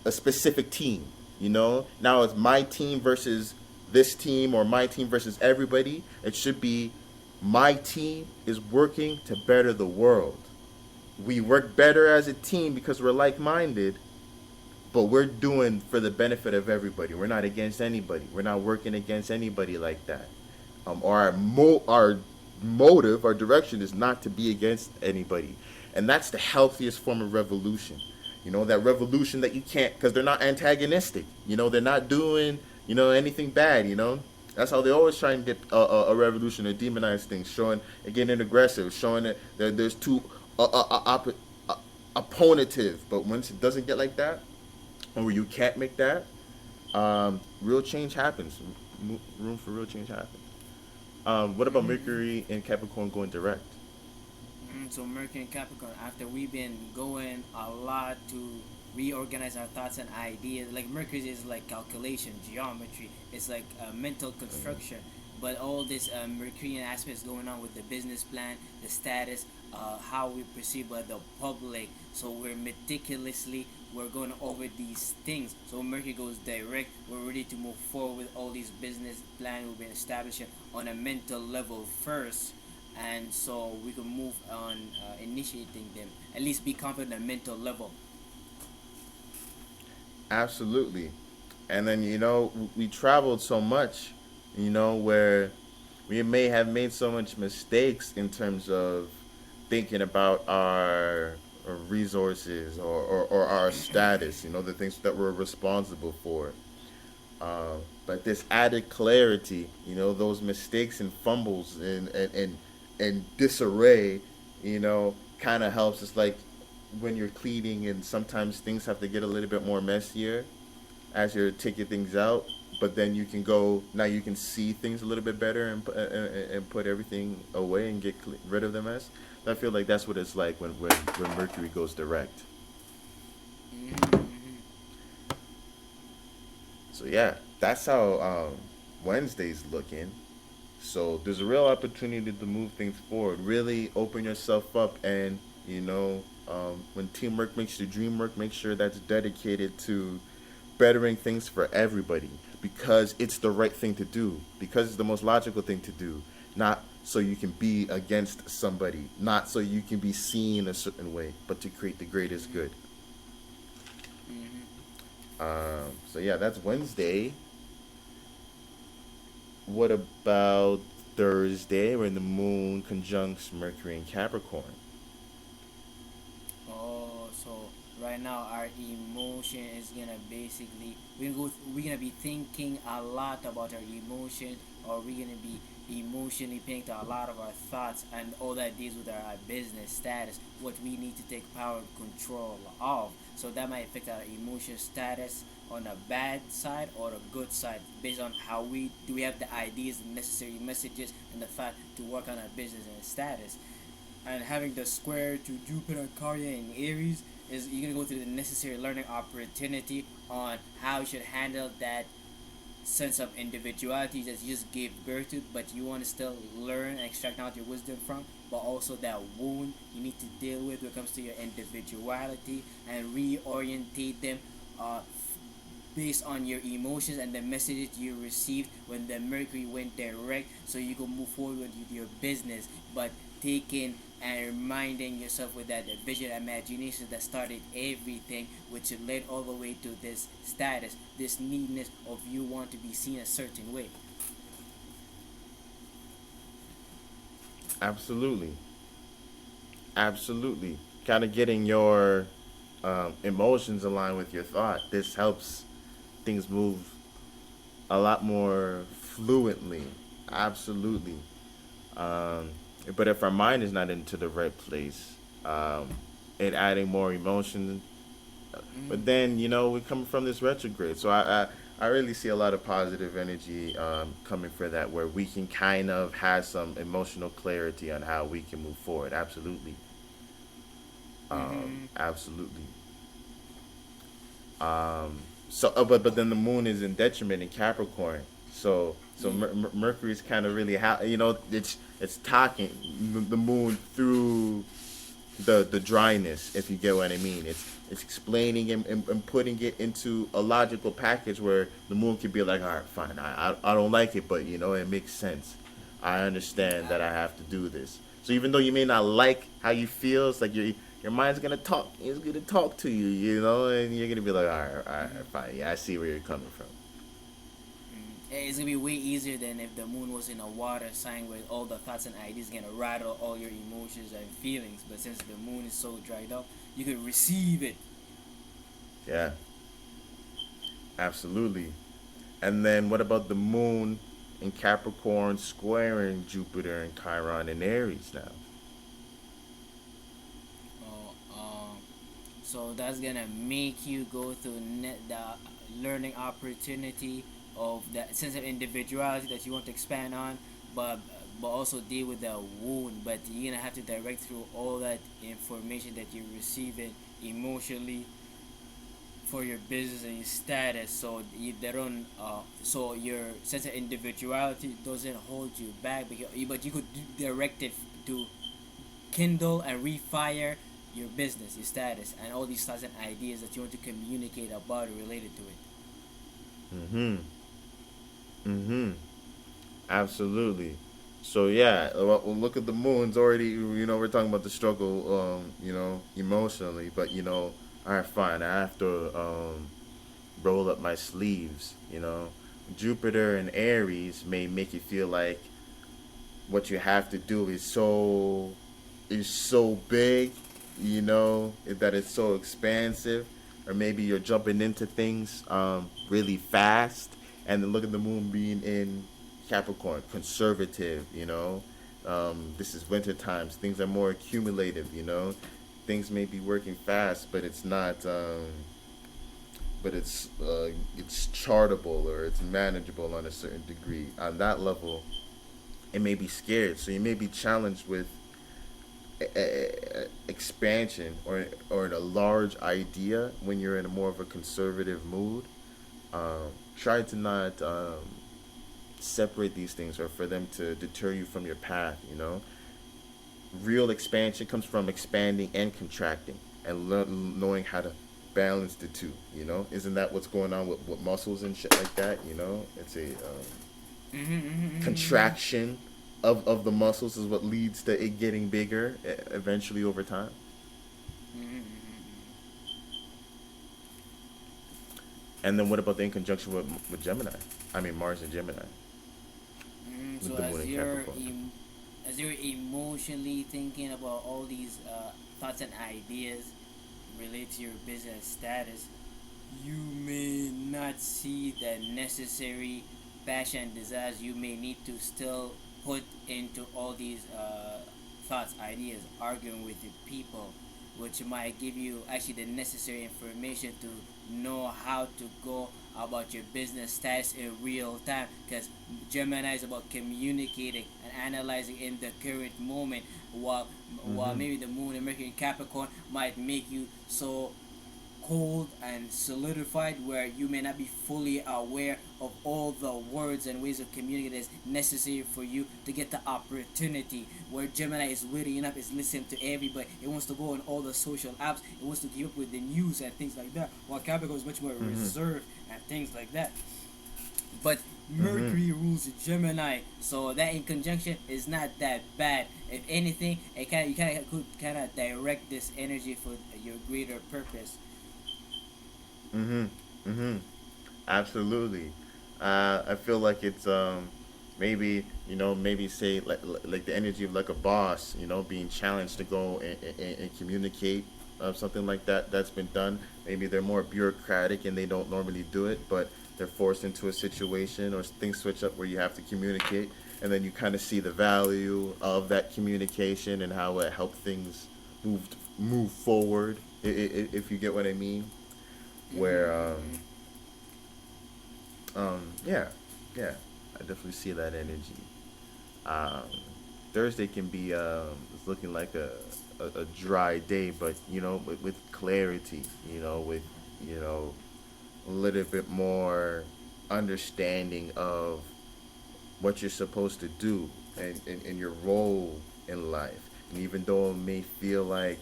a specific team. You know, now it's my team versus this team, or my team versus everybody. It should be my team is working to better the world. We work better as a team because we're like-minded, but we're doing for the benefit of everybody. We're not against anybody. We're not working against anybody like that. Our motive, our direction is not to be against anybody, and that's the healthiest form of revolution. You know, that revolution that you can't, because they're not antagonistic. You know, they're not doing anything bad. You know, that's how they always try and get a revolution to demonize things, showing and getting aggressive, showing that there's two opponentive. But once it doesn't get like that, or where you can't make that, real change happens. Room for real change happens. What about Mercury and Capricorn going direct? So Mercury and Capricorn, after we've been going a lot to reorganize our thoughts and ideas, like Mercury is like calculation, geometry, it's like mental construction. But all this Mercurian aspects going on with the business plan, the status, how we perceive by the public. So we're going over these things. So Mercury goes direct. We're ready to move forward with all these business plan we've been establishing on a mental level first, and so we can move on initiating them. At least be confident at mental level. Absolutely. And then, we traveled so much, where we may have made so much mistakes in terms of thinking about our resources, or our status, the things that we're responsible for. But this added clarity, those mistakes and fumbles and disarray, kind of helps. It's like when you're cleaning, and sometimes things have to get a little bit more messier as you're taking things out. But then you can go, now you can see things a little bit better, and put everything away and get rid of the mess. I feel like that's what it's like when Mercury goes direct. Mm-hmm. So yeah, that's how Wednesday's looking. So there's a real opportunity to move things forward. Really open yourself up, and when teamwork makes the dream work, make sure that's dedicated to bettering things for everybody, because it's the right thing to do, because it's the most logical thing to do. Not so you can be against somebody, not so you can be seen a certain way, but to create the greatest good. Mm-hmm. So yeah, that's Wednesday. What about Thursday, when the moon conjuncts Mercury in Capricorn? Oh, so right now our emotion is gonna basically we're gonna be thinking a lot about our emotion, or we're gonna be emotionally paying to a lot of our thoughts and all that deals with our business status, what we need to take power and control of. So that might affect our emotion status on a bad side or a good side, based on how we do we have the ideas, the necessary messages, and the thought to work on our business and status. And having the square to Jupiter, Karya, and Aries is you're gonna go through the necessary learning opportunity on how you should handle that sense of individuality that you just gave birth to, but you want to still learn and extract out your wisdom from, but also that wound you need to deal with when it comes to your individuality, and reorientate them based on your emotions and the messages you received when the Mercury went direct, so you can move forward with your business, but taking and reminding yourself with that vision imagination that started everything, which led all the way to this status, this needness of you want to be seen a certain way. Absolutely, absolutely. Kind of getting your emotions aligned with your thought. This helps things move a lot more fluently. Absolutely. Um, but if our mind is not into the right place, and adding more emotion, But Mm-hmm. then we're coming from this retrograde, so I really see a lot of positive energy coming for that, where we can kind of have some emotional clarity on how we can move forward. Absolutely, Mm-hmm. absolutely. So, but then the moon is in detriment in Capricorn. So Yeah. Mercury's kind of really it's talking the moon through the dryness, if you get what I mean. It's explaining and putting it into a logical package where the moon could be like, all right, fine, I don't like it, but it makes sense. I understand that I have to do this. So even though you may not like how you feel, it's like your mind's gonna talk. It's gonna talk to you, and you're gonna be like, all right, Mm-hmm. fine. Yeah, I see where you're coming from. It's gonna be way easier than if the moon was in a water sign where all the thoughts and ideas gonna rattle all your emotions and feelings. But since the moon is so dried up, you can receive it. Yeah, absolutely. And then what about the moon in Capricorn squaring Jupiter and Chiron in Aries now? Uh, um, so that's gonna make you go through the learning opportunity of that sense of individuality that you want to expand on, but but also deal with the wound. But you're gonna have to direct through all that information that you're receiving emotionally for your business and your status, so they don't so your sense of individuality doesn't hold you back, because but you could direct it to kindle and refire your business, your status, and all these thoughts and ideas that you want to communicate about or related to it. Mm-hmm. Mm-hmm. Absolutely. So yeah, well, look at the moon's already. We're talking about the struggle, emotionally. But all right, fine. I have to roll up my sleeves. Jupiter and Aries may make you feel like what you have to do is so big, that it's so expansive, or maybe you're jumping into things really fast, and then look at the moon being in Capricorn, conservative. This is winter times. Things are more accumulative. Things may be working fast, but it's not. But it's chartable, or it's manageable on a certain degree. On that level, it may be scared, so you may be challenged with expansion, or a large idea when you're in a more of a conservative mood. Try to not separate these things, or for them to deter you from your path. Real expansion comes from expanding and contracting, and knowing how to balance the two. Isn't that what's going on with muscles and shit like that? It's a Mm-hmm, mm-hmm, mm-hmm, contraction of the muscles is what leads to it getting bigger eventually over time. mm-hmm, mm-hmm. And then what about the in conjunction with Gemini? I mean Mars and Gemini So with the moon in Capricorn. as you're emotionally thinking about all these thoughts and ideas related to your business status, you may not see the necessary passion and desires you may need to still put into all these thoughts, ideas, arguing with the people, which might give you actually the necessary information to know how to go about your business status in real time, because Gemini is about communicating and analyzing in the current moment, while Mm-hmm. maybe the moon and Mercury in Capricorn might make you so cold and solidified where you may not be fully aware of all the words and ways of communicating that's necessary for you to get the opportunity, where Gemini is witty enough, is listening to everybody, it wants to go on all the social apps, it wants to keep up with the news and things like that, while Capricorn is much more Mm-hmm. reserved and things like that. But Mm-hmm. Mercury rules Gemini, so that in conjunction is not that bad. If anything, it kind of you kind of could kind of direct this energy for your greater purpose. Mm-hmm. Mm-hmm. Absolutely. I feel like it's maybe maybe say like the energy of like a boss, being challenged to go and communicate, something like that that's been done. Maybe they're more bureaucratic and they don't normally do it, but they're forced into a situation, or things switch up where you have to communicate, and then you kind of see the value of that communication and how it helped things move forward. If you get what I mean. where yeah, yeah, I definitely see that energy. Um, Thursday can be it's looking like a dry day, but with clarity, you know a little bit more understanding of what you're supposed to do and your role in life. And even though it may feel like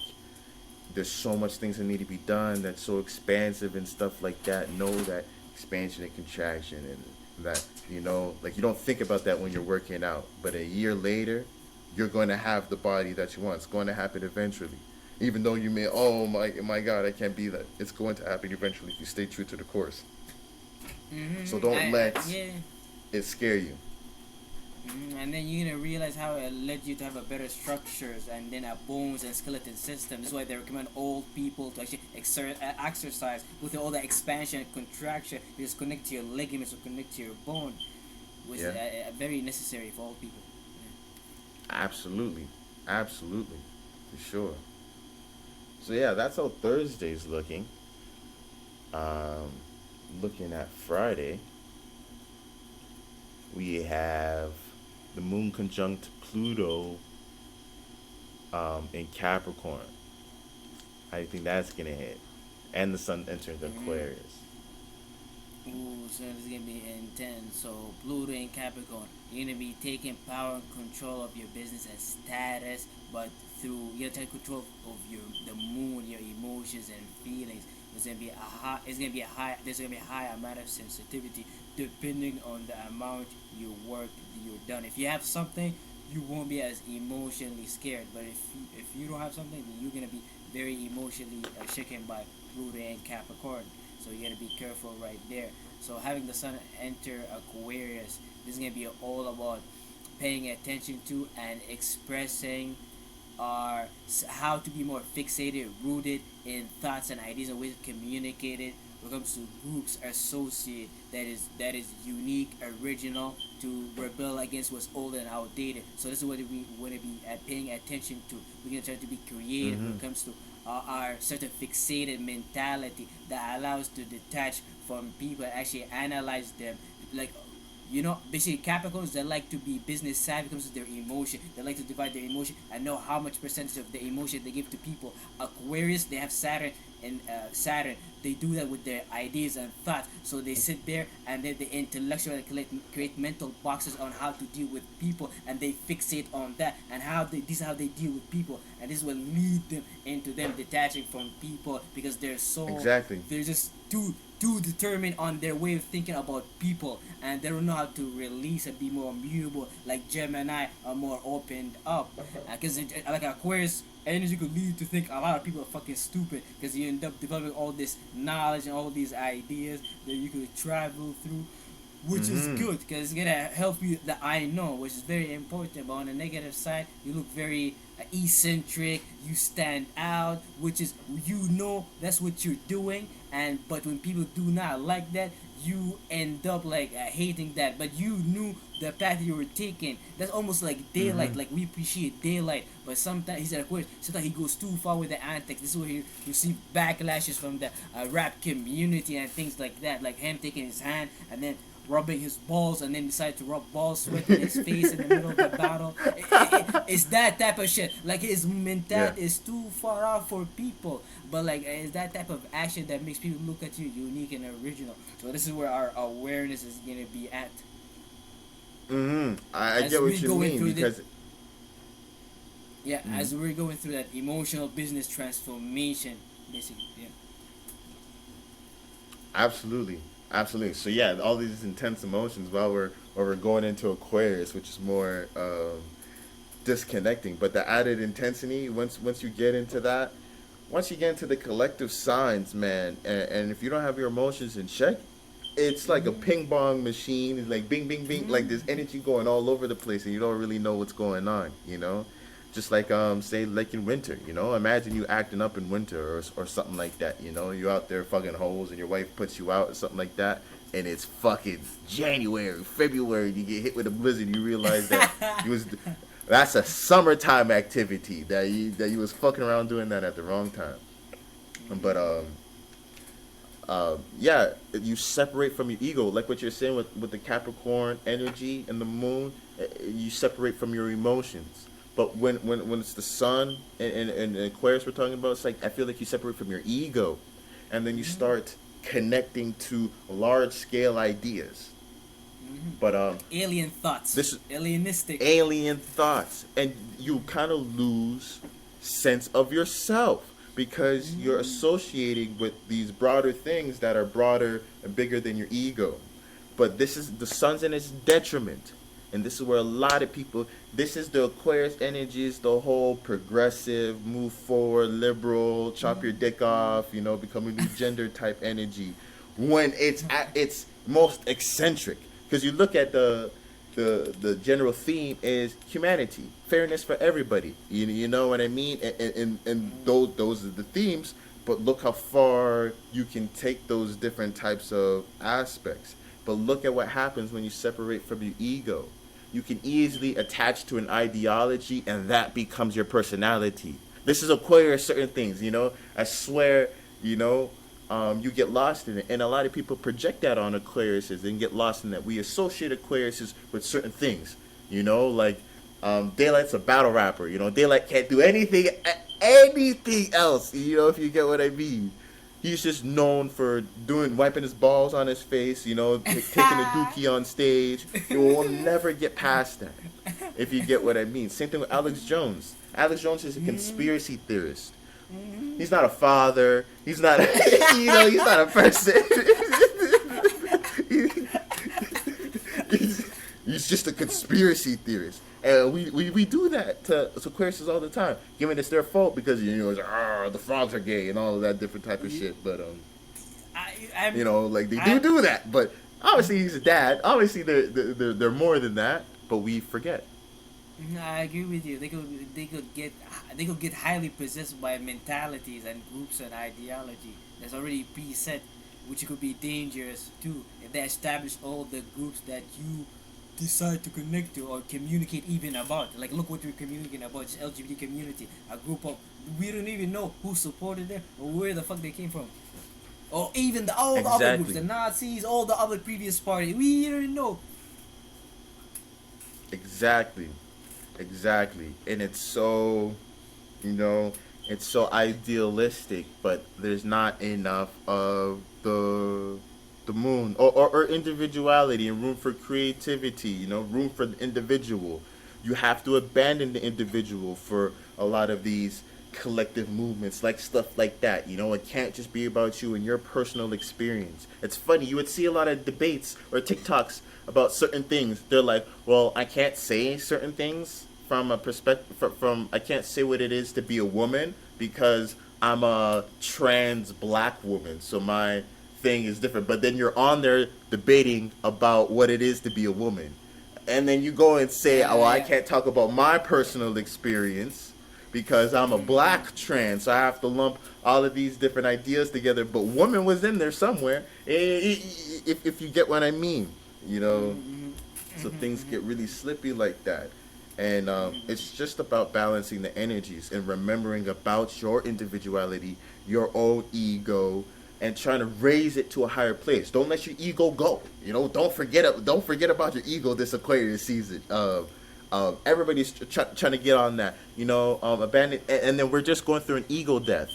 there's so much things that need to be done that's so expansive and stuff like that, know that expansion and contraction and that, like you don't think about that when you're working out. But a year later, you're going to have the body that you want. It's going to happen eventually. Even though you may, oh my God, I can't be that. It's going to happen eventually if you stay true to the course. So don't let Yeah. it scare you. And then you're gonna realize how it led you to have a better structures and then a bones and skeleton system. That's why they recommend old people to actually exercise with all the expansion and contraction. You just connect to your ligaments or connect to your bone, which is Yeah, very necessary for old people. absolutely. Absolutely. For sure. So yeah, that's how Thursday's looking. Um, Looking at Friday, we have the moon conjunct Pluto in Capricorn. How do you think that's gonna hit? And the sun entering the Mm-hmm. Aquarius. Ooh, so it's gonna be intense. So Pluto and Capricorn, you're gonna be taking power and control of your business and status, but through you're taking control of your the moon, your emotions and feelings. There's gonna be a high. It's gonna be a high. There's gonna be a high amount of sensitivity depending on the amount you work you're done. If you have something, you won't be as emotionally scared. But if you don't have something, then you're gonna be very emotionally shaken by Pluto and Capricorn. So you gotta be careful right there. So having the sun enter Aquarius, this is gonna be all about paying attention to and expressing our how to be more fixated, rooted in thoughts and ideas and ways of communicated when it comes to groups associate that is unique, original, to rebel against what's old and outdated. So this is what we want to be paying attention to. We're gonna try to be creative when Mm-hmm. it comes to our certain fixated mentality that allows to detach from people and actually analyze them. Like basically Capricorns, they like to be business savvy when it comes to their emotion. They like to divide their emotion and know how much percentage of the emotion they give to people. Aquarius, they have Saturn and Saturn. They do that with their ideas and thoughts. So they sit there and then they intellectually create mental boxes on how to deal with people, and they fixate on that and this is how they deal with people, and this will lead them into them detaching from people because Exactly. they're just too determined on their way of thinking about people, and they don't know how to release and be more mutable. Like Gemini are more opened up, because like Aquarius energy could lead you to think a lot of people are fucking stupid because you end up developing all this knowledge and all these ideas that you could travel through, which is Mm-hmm. good because it's gonna help you the I know, which is very important. But on the negative side, you look very eccentric, you stand out, which is that's what you're doing. And but when people do not like that, you end up like hating that. But you knew the path you were taking. That's almost like Mm-hmm. daylight. Like we appreciate daylight, but sometimes he said, of course, sometimes he goes too far with the antics. This is where he received backlashes from the rap community and things like that. Like him taking his hand and then rubbing his balls and then decide to rub ball sweat in his face in the middle of the battle. It's that type of shit. Like his Yeah. mentality is too far off for people. But like it's that type of action that makes people look at you unique and original. So this is where our awareness is gonna be at. Mm-hmm. I As get we what you going mean through the because Yeah, mm, as we're going through that emotional business transformation, basically. Yeah. absolutely, absolutely. So yeah, all these intense emotions while we're going into Aquarius, which is more disconnecting. But the added intensity once you get into that, once you get into the collective signs, man, and if you don't have your emotions in check, it's like a Mm-hmm. ping pong machine. It's like bing, bing, bing. Like there's Mm-hmm. energy going all over the place, and you don't really know what's going on. Just like say like in winter. Imagine you acting up in winter or something like that. You out there fucking holes, and your wife puts you out or something like that, and it's fucking January, February. You get hit with a blizzard. You realize that you was that's a summertime activity that you was fucking around doing that at the wrong time. But Mm-hmm. yeah, you separate from your ego, like what you're saying with the Capricorn energy and the moon. You separate from your emotions. But when it's the sun and Aquarius we're talking about, it's like I feel like you separate from your ego, and then you start connecting to large scale ideas. But Alien thoughts, this alienistic. alien thoughts, and you kind of lose sense of yourself because you're associating with these broader things that are broader and bigger than your ego. But this is the sun's in its detriment, and this is where a lot of people, this is the Aquarius energy, is the whole progressive, move forward, liberal, chop your dick off, become a new gender type energy, when it's at its most eccentric. Because you look at the general theme is humanity, fairness for everybody. You know what I mean? And those are the themes. But look how far you can take those different types of aspects. But look at what happens when you separate from your ego. You can easily attach to an ideology, and that becomes your personality. This is Aquarius, certain things. I swear, you get lost in it, and a lot of people project that on Aquariuses and get lost in that. We associate Aquariuses with certain things, like Daylight's a battle rapper. Daylight can't do anything else. If you get what I mean. He's just known for wiping his balls on his face, taking a dookie on stage. You will never get past that, if you get what I mean. Same thing with Alex Jones. Alex Jones is a conspiracy theorist. He's not a father. He's not, he's not a person. He's just a conspiracy theorist. And we do that to Aquarius all the time, giving it's their fault because it's the frogs are gay and all of that different type of shit. But like they do that. But obviously he's a dad. Obviously they're more than that. But we forget. I agree with you. They could get highly possessed by mentalities and groups and ideology that's already preset, which could be dangerous too if they establish all the groups that you decide to connect to or communicate even about. Like, look what we're communicating about, this LGBT community, a group of, we don't even know who supported them or where the fuck they came from, or even all the other groups, the Nazis, all the other previous parties. We don't know. Exactly, and it's so, it's so idealistic, but there's not enough of the moon or individuality and room for creativity, room for the individual. You have to abandon the individual for a lot of these collective movements, like stuff like that. It can't just be about you and your personal experience. It's funny, you would see a lot of debates or TikToks about certain things. They're like, well, I can't say certain things from a perspective from I can't say what it is to be a woman because I'm a trans black woman, so my thing is different. But then you're on there debating about what it is to be a woman, and then you go and say, oh, I can't talk about my personal experience because I'm a black trans, so I have to lump all of these different ideas together. But woman was in there somewhere, if you get what I mean. So things get really slippy like that. And it's just about balancing the energies and remembering about your individuality, your own ego, and trying to raise it to a higher place. Don't let your ego go. Don't forget about your ego this Aquarius season. Everybody's trying to get on that. Abandon, and then we're just going through an ego death.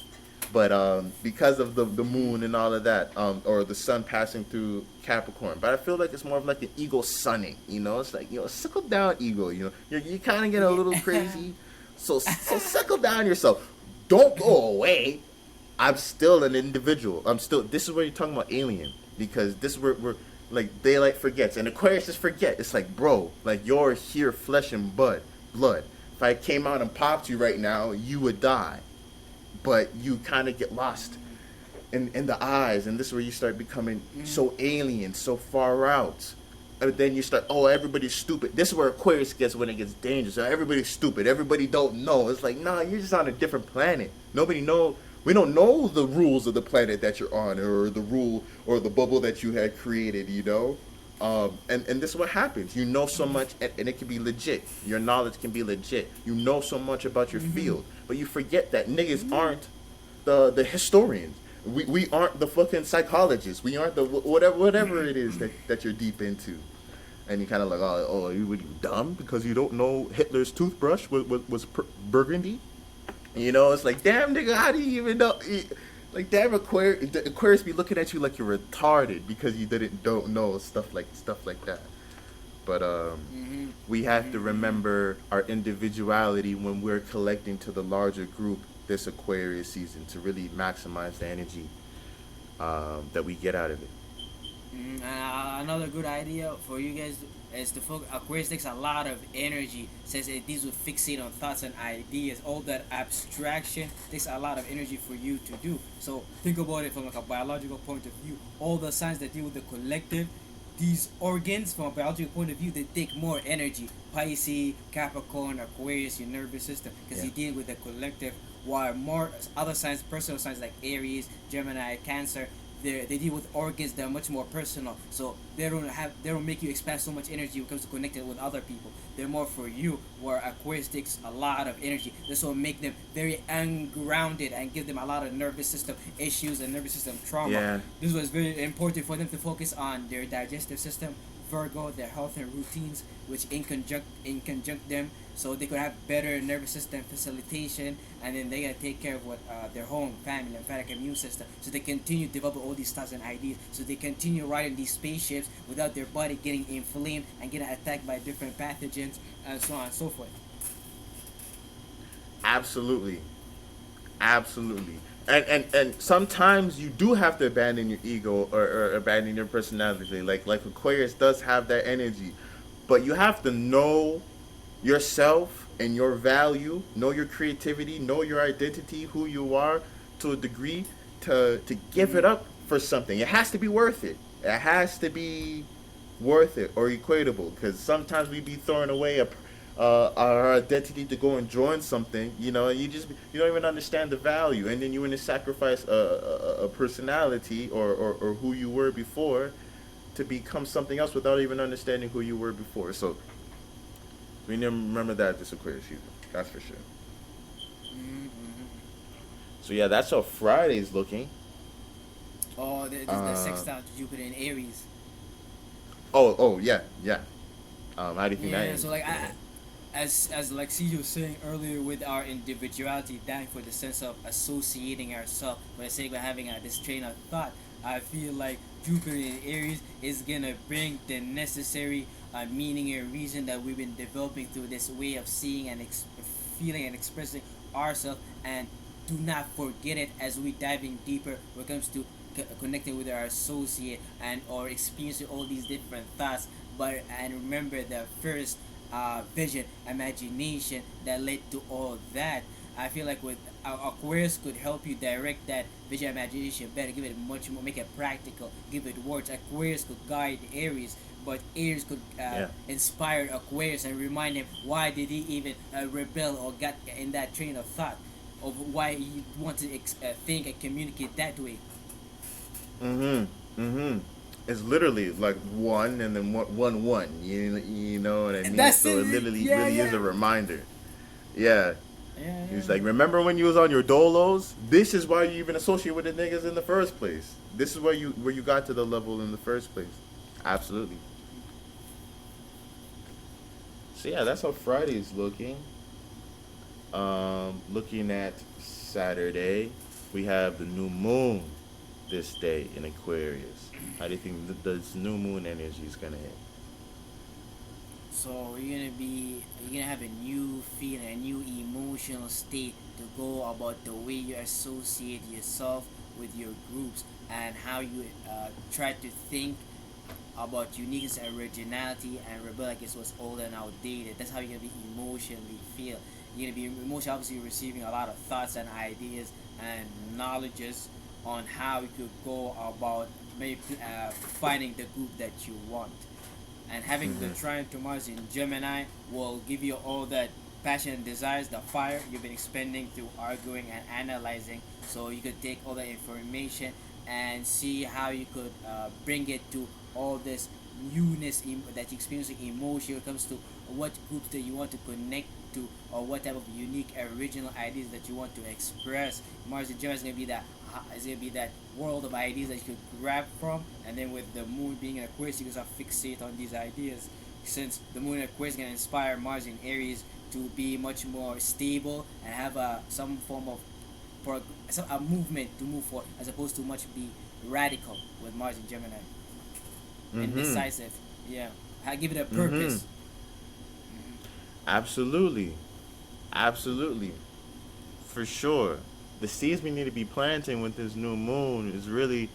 But because of the moon and all of that, or the sun passing through Capricorn. But I feel like it's more of like an ego sunning. It's like, settle down, ego. You kind of get a little crazy. So settle down yourself. Don't go away. I'm still an individual. This is where you're talking about alien, because this is where we're like Daylight forgets and Aquarius just forget. It's like, bro, like you're here, flesh and blood. If I came out and popped you right now, you would die. But you kind of get lost in the eyes, and this is where you start becoming so alien, so far out. And then you start, everybody's stupid. This is where Aquarius gets when it gets dangerous. Everybody's stupid. Everybody don't know. It's like, nah, you're just on a different planet. We don't know the rules of the planet that you're on, or the rule or the bubble that you had created, and this is what happens. You know so much, and it can be legit. Your knowledge can be legit. You know so much about your field, but you forget that niggas aren't the historians. We aren't the fucking psychologists. We aren't the whatever it is that you're deep into. And you kind of like, you would dumb because you don't know Hitler's toothbrush was burgundy. You know, it's like, damn nigga, how do you even know? Like, damn Aquarius be looking at you like you're retarded because you don't know stuff like that. But Mm-hmm. we have to Mm-hmm. remember our individuality when we're collecting to the larger group this Aquarius season to really maximize the energy that we get out of it. Another good idea for you guys is to focus. Aquarius takes a lot of energy. Says it deals with fixate on thoughts and ideas. All that abstraction takes a lot of energy for you to do. So think about it from like a biological point of view. All the signs that deal with the collective, these organs from a biological point of view, they take more energy. Pisces, Capricorn, Aquarius, your nervous system, because Yeah. you deal with the collective. While more other signs, personal signs like Aries, Gemini, Cancer, they deal with organs that are much more personal. So they don't make you expend so much energy when it comes to connecting with other people. They're more for you. Where Aquarius takes a lot of energy. This will make them very ungrounded and give them a lot of nervous system issues and nervous system trauma. Yeah. This was very important for them to focus on their digestive system, Virgo, their health and routines, which in conjunct them, so they could have better nervous system facilitation, and then they gotta take care of what their home, family, lymphatic immune system, so they continue developing all these thoughts and ideas, so they continue riding these spaceships without their body getting inflamed and getting attacked by different pathogens and so on and so forth. Absolutely. Absolutely. And sometimes you do have to abandon your ego or abandon your personality. Like Aquarius does have that energy. But you have to know yourself and your value, know your creativity, know your identity, who you are to a degree to give it Mm-hmm. up for something. It has to be worth it. It has to be worth it or equatable because sometimes we be throwing away our identity to go and join something, and you don't even understand the value, and then you want to sacrifice a personality or who you were before to become something else without even understanding who you were before. So we need to remember that this Aquarius season. That's for sure. Mm-hmm. So yeah, that's how Friday's looking. Oh, the Uh, sextile to Jupiter in Aries. oh yeah, yeah. How do you think that Yeah, so energy is like gonna hit? as like CJ was saying earlier, with our individuality, dying for the sense of associating ourselves, for the sake of having this train of thought, I feel like Jupiter in Aries is gonna bring the necessary meaning and reason that we've been developing through this way of seeing and feeling and expressing ourselves, and do not forget it as we diving deeper when it comes to connecting with our associate and or experiencing all these different thoughts. But and remember the first vision, imagination that led to all that. I feel like with Aquarius could help you direct that vision, imagination better, give it much more, make it practical, give it words. Aquarius could guide Aries, but Aries could Yeah. inspire Aquarius and remind him why did he even rebel or got in that train of thought of why he wanted to think and communicate that way. Mm-hmm. Mm-hmm. It's literally like one and then one. You know what I And mean? that's So it it. literally Yeah, really is yeah, a reminder. Yeah. yeah, He's yeah. like, remember when you was on your dolos? This is why you even associate with the niggas in the first place. This is where you got to the level in the first place. Absolutely. So yeah, that's how Friday's looking. Looking at Saturday, we have the new moon this day in Aquarius. How do you think this new moon energy is gonna hit? So you're gonna have a new feeling, a new emotional state to go about the way you associate yourself with your groups and how you try to think about uniqueness and originality and rebel against what's old and outdated. That's how you're gonna be emotionally feel. You're gonna be emotionally obviously receiving a lot of thoughts and ideas and knowledges on how you could go about maybe finding the group that you want. And having the Mm-hmm. trine to Mars in Gemini will give you all that passion and desires, the fire you've been expending through arguing and analyzing. So you could take all that information and see how you could bring it to all this newness that you experiencing emotion when it comes to what groups that you want to connect to or what type of unique original ideas that you want to express. Mars in Gemini is going to be that it's gonna be that world of ideas that you could grab from, and then with the moon being in Aquarius, you can start fixate on these ideas. Since the moon in Aquarius is gonna inspire Mars in Aries to be much more stable and have some form of a movement to move forward, as opposed to much be radical with Mars in Gemini, Mm-hmm. indecisive. Yeah, I give it a Mm-hmm. purpose. Absolutely. Absolutely. For sure. The seeds we need to be planting with this new moon is really,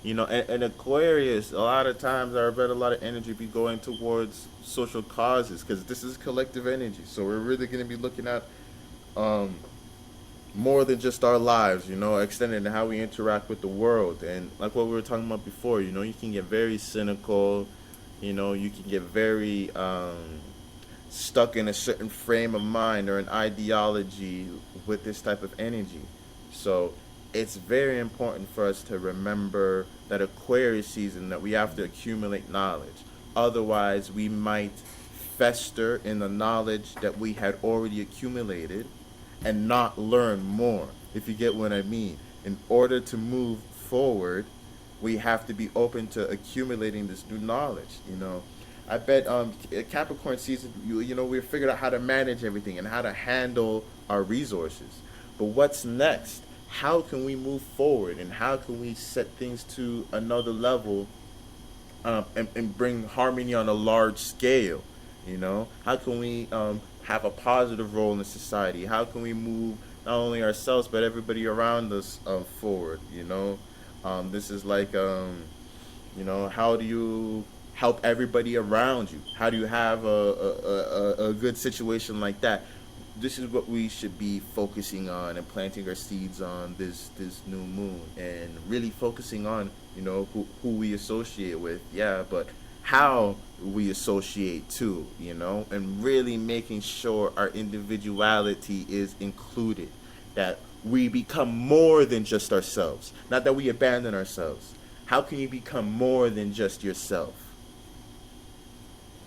and Aquarius, a lot of times I bet a lot of energy be going towards social causes because this is collective energy. So we're really going to be looking at um, more than just our lives, extending to how we interact with the world. And like what we were talking about before, you can get very cynical, you can get very stuck in a certain frame of mind or an ideology with this type of energy. So it's very important for us to remember that Aquarius season that we have to accumulate knowledge. Otherwise, we might fester in the knowledge that we had already accumulated and not learn more, if you get what I mean. In order to move forward, we have to be open to accumulating this new knowledge. I bet Capricorn season, we figured out how to manage everything and how to handle our resources. But what's next? How can we move forward and how can we set things to another level, and bring harmony on a large scale? How can we have a positive role in society? How can we move not only ourselves but everybody around us forward? This is like, how do you help everybody around you? How do you have a good situation like that? This is what we should be focusing on and planting our seeds on this new moon, and really focusing on who we associate with, yeah, but how we associate too, and really making sure our individuality is included, that we become more than just ourselves, not that we abandon ourselves. How can you become more than just yourself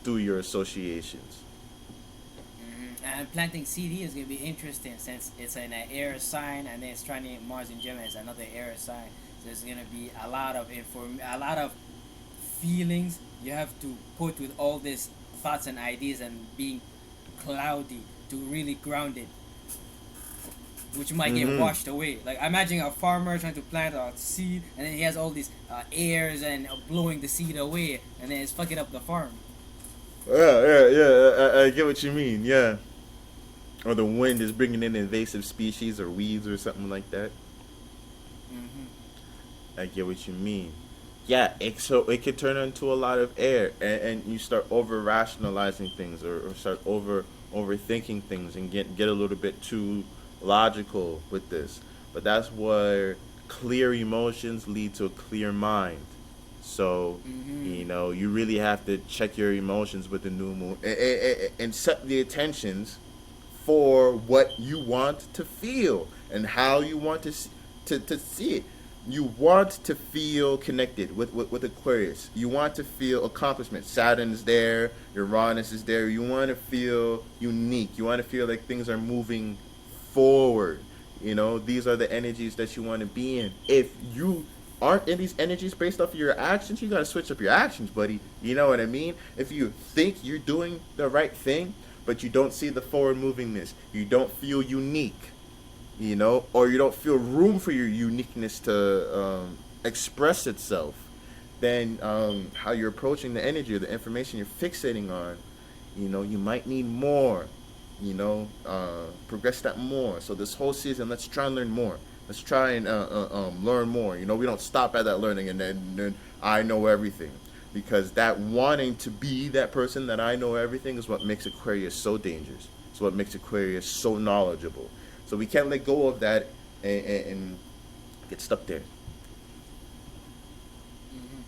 through your associations? And planting CD is gonna be interesting since it's in an air sign, and then it's trying to hit Mars in Gemini is another air sign. So there's gonna be a lot of feelings you have to put with all these thoughts and ideas, and being cloudy to really ground it, which might get Mm-hmm. washed away. Like imagine a farmer trying to plant a seed, and then he has all these airs and blowing the seed away, and then it's fucking up the farm. Yeah, yeah, yeah. I get what you mean. Yeah. Or the wind is bringing in invasive species or weeds or something like that. Hmm. I get what you mean. Yeah, so it could turn into a lot of air, and you start over rationalizing things, or start overthinking things, and get a little bit too logical with this. But that's where clear emotions lead to a clear mind. So, Hmm. you really have to check your emotions with the new moon, and set the intentions for what you want to feel and how you want to see it. You want to feel connected with Aquarius. You want to feel accomplishment. Saturn's there, Uranus is there. You want to feel unique. You want to feel like things are moving forward. These are the energies that you want to be in. If you aren't in these energies based off of your actions, you got to switch up your actions, buddy. You know what I mean? If you think you're doing the right thing, but you don't see the forward movingness, you don't feel unique, or you don't feel room for your uniqueness to express itself, then how you're approaching the energy or the information you're fixating on, you might need more, progress that more. So this whole season, let's try and learn more. Let's try and learn more. We don't stop at that learning and then I know everything. Because that wanting to be that person that I know everything is what makes Aquarius so dangerous. It's what makes Aquarius so knowledgeable. So we can't let go of that, and get stuck there. Hmm.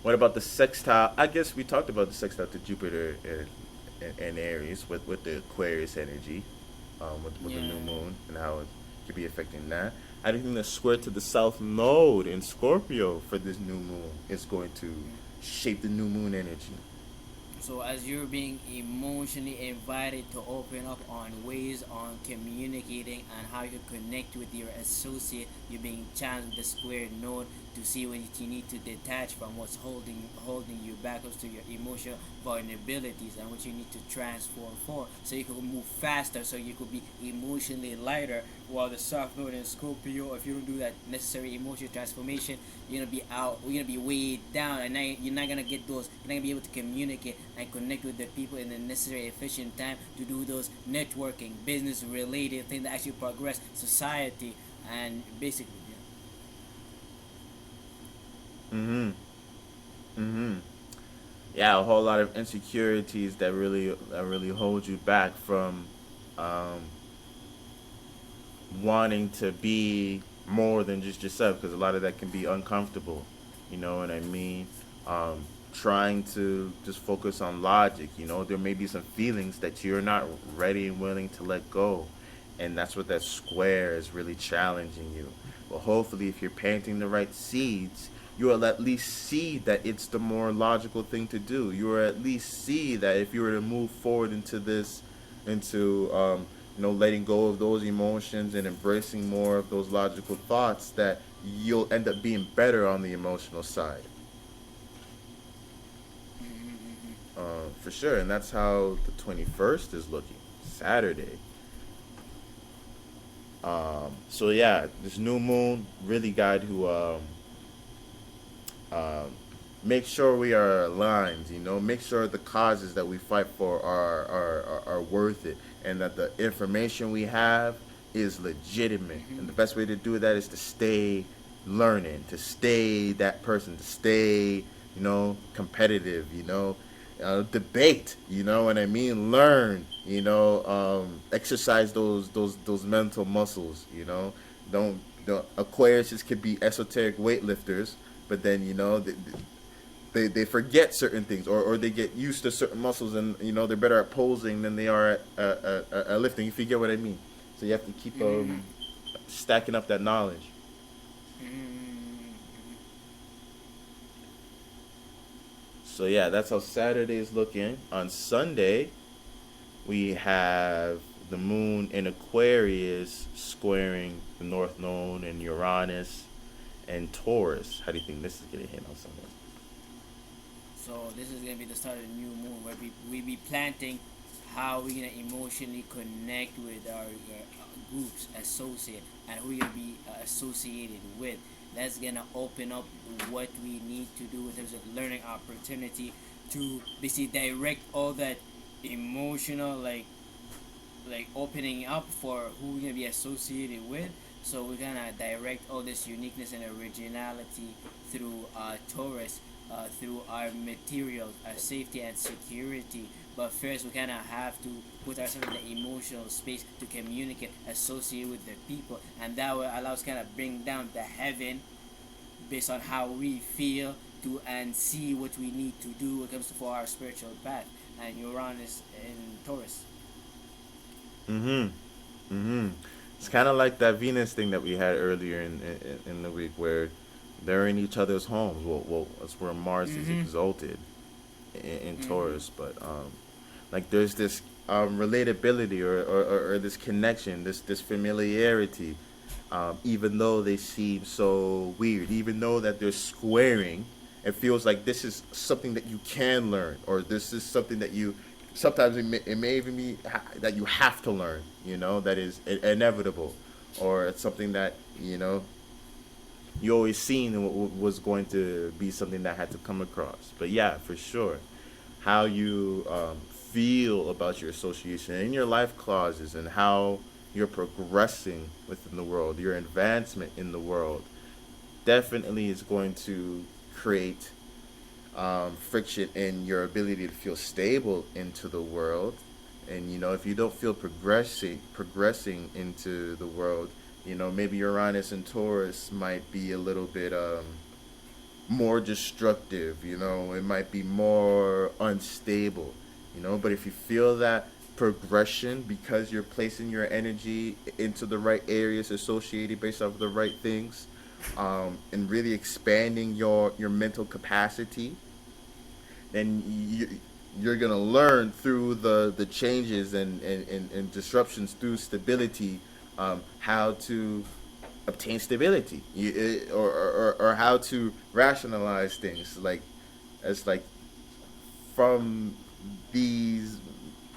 What about the sextile? I guess we talked about the sextile to Jupiter and Aries with the Aquarius energy, with the new Yeah. moon and how it could be affecting that. I think the square to the south node in Scorpio for this new moon is going to shape the new moon energy. So as you're being emotionally invited to open up on ways on communicating and how you connect with your associate You're being challenged with the square node to see what you need to detach from, what's holding you back, to your emotional vulnerabilities, and what you need to transform for, so you could move faster, so you could be emotionally lighter. While the soft node in Scorpio, if you don't do that necessary emotional transformation, you're gonna be out. You're gonna be weighed down, and now you're not gonna get those. You're not gonna be able to communicate and connect with the people in the necessary efficient time to do those networking, business related things that actually progress society, and basically, yeah. Mm-hmm. Mm-hmm. Yeah, a whole lot of insecurities that really hold you back from um, wanting to be more than just yourself, because a lot of that can be uncomfortable. You know what I mean? Trying to just focus on logic. There may be some feelings that you're not ready and willing to let go, and that's what that square is really challenging you. But hopefully, if you're planting the right seeds, you will at least see that it's the more logical thing to do. You will at least see that if you were to move forward into this, into letting go of those emotions and embracing more of those logical thoughts, that you'll end up being better on the emotional side. Mm-hmm. For sure. And that's how the 21st is looking, Saturday. So yeah, this new moon really got to um, make sure we are aligned. Make sure the causes that we fight for are worth it, and that the information we have is legitimate. And the Mm-hmm. best way to do that is to stay learning, to stay that person, to stay competitive. Debate. You know what I mean? Learn. Exercise those mental muscles. Don't Aquariuses could be esoteric weightlifters, but then they forget certain things, or they get used to certain muscles, and they're better at posing than they are at lifting, if you get what I mean. So you have to keep Mm-hmm. stacking up that knowledge. Mm-hmm. So yeah, that's how Saturday is looking. On Sunday, we have the moon in Aquarius squaring the North Node and Uranus and Taurus. How do you think this is gonna hit on Sunday? So this is gonna be the start of the new moon, where we be planting how we're gonna emotionally connect with our groups, associate, and who we're gonna be associated with. That's gonna open up what we need to do in terms of learning opportunity to basically direct all that emotional, like opening up for who we're gonna be associated with. So we're gonna direct all this uniqueness and originality through Taurus, through our materials, our safety and security. But first, we kind of have to put ourselves in the emotional space to communicate, associate with the people, and that will allow us kind of bring down the heaven based on how we feel to and see what we need to do when it comes to for our spiritual path. And Uranus in Taurus. Mm-hmm. Mm-hmm. It's kind of like that Venus thing that we had earlier in the week, where they're in each other's homes. Well, that's where Mars is Mm-hmm. exalted in Mm-hmm. Taurus. But like there's this relatability, or this connection, this familiarity. Even though they seem so weird, even though that they're squaring, it feels like this is something that you can learn, or this is something that you sometimes it may even be that you have to learn. That is inevitable, or it's something that you always seen was going to be something that had to come across. But yeah, for sure, how you feel about your association and your life clauses, and how you're progressing within the world, your advancement in the world, definitely is going to create friction in your ability to feel stable into the world. And if you don't feel progressing into the world, maybe Uranus and Taurus might be a little bit more destructive. It might be more unstable. But if you feel that progression, because you're placing your energy into the right areas associated based off of the right things, and really expanding your mental capacity, then you're gonna learn through the changes and disruptions through stability, how to obtain stability, or how to rationalize things. Like, it's like from these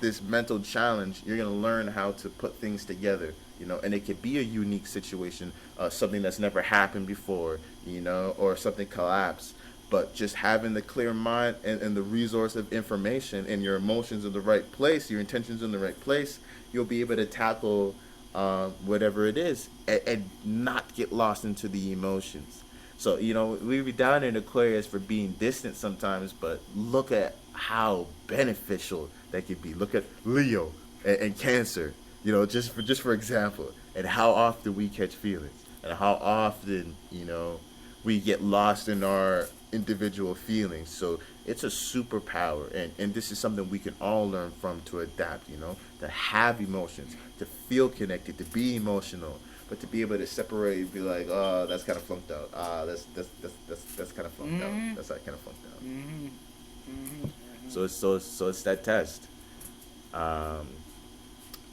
this mental challenge, you're gonna learn how to put things together. And it could be a unique situation, something that's never happened before, or something collapse. But just having the clear mind and the resource of information and your emotions in the right place, your intentions in the right place, you'll be able to tackle whatever it is, and not get lost into the emotions. So, we be down in Aquarius for being distant sometimes, but look at how beneficial that could be. Look at Leo and Cancer, just for example, and how often we catch feelings, and how often, we get lost in our individual feelings. So it's a superpower, and this is something we can all learn from to adapt, to have emotions, to feel connected, to be emotional, but to be able to separate and be like, oh, that's kind of flunked out. That's kind of flunked out. Mm-hmm. That's kind of flunked out. Mm-hmm. Mm-hmm. So it's that test um,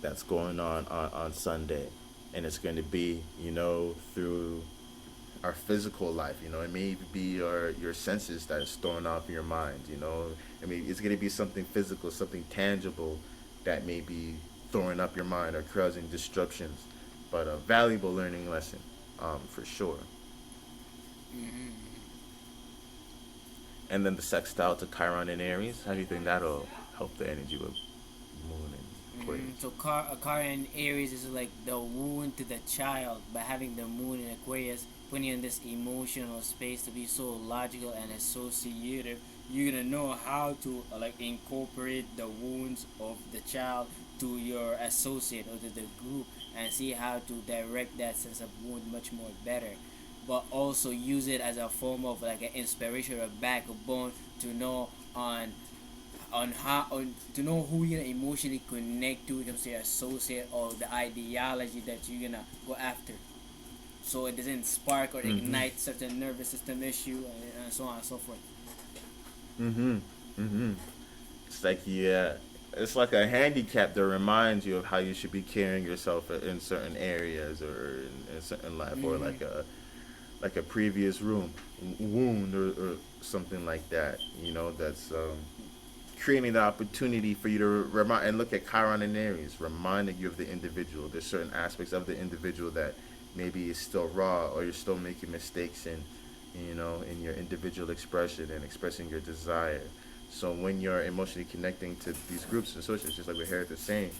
that's going on Sunday, and it's going to be, through our physical life. It may be your senses that is throwing off your mind. I mean, it's going to be something physical, something tangible that may be throwing up your mind or causing disruptions, but a valuable learning lesson, for sure. Mm-hmm. And then the sextile to Chiron and Aries, how do you think that'll help the energy with Moon and Aquarius? So Car in Aries is like the wound to the child. By having the moon in Aquarius, putting you in this emotional space to be so logical and associative, you're gonna know how to like incorporate the wounds of the child to your associate or to the group, and see how to direct that sense of wound much more better. But also use it as a form of like an inspiration or a backbone to know on how to know who you're gonna emotionally connect to when it comes to your associate or the ideology that you're gonna go after, so it doesn't spark or Mm-hmm. ignite certain nervous system issue, and so on and so forth. Mm-hmm. Mm-hmm. It's like, yeah, it's like a handicap that reminds you of how you should be carrying yourself in certain areas, or in certain life, or Mm-hmm. like a previous wound, or something like that. That's creating the opportunity for you to remind and look at Chiron and Aries, reminding you of the individual. There's certain aspects of the individual that maybe is still raw, or you're still making mistakes in your individual expression and expressing your desire. So when you're emotionally connecting to these groups and socials, just like we heard the saying,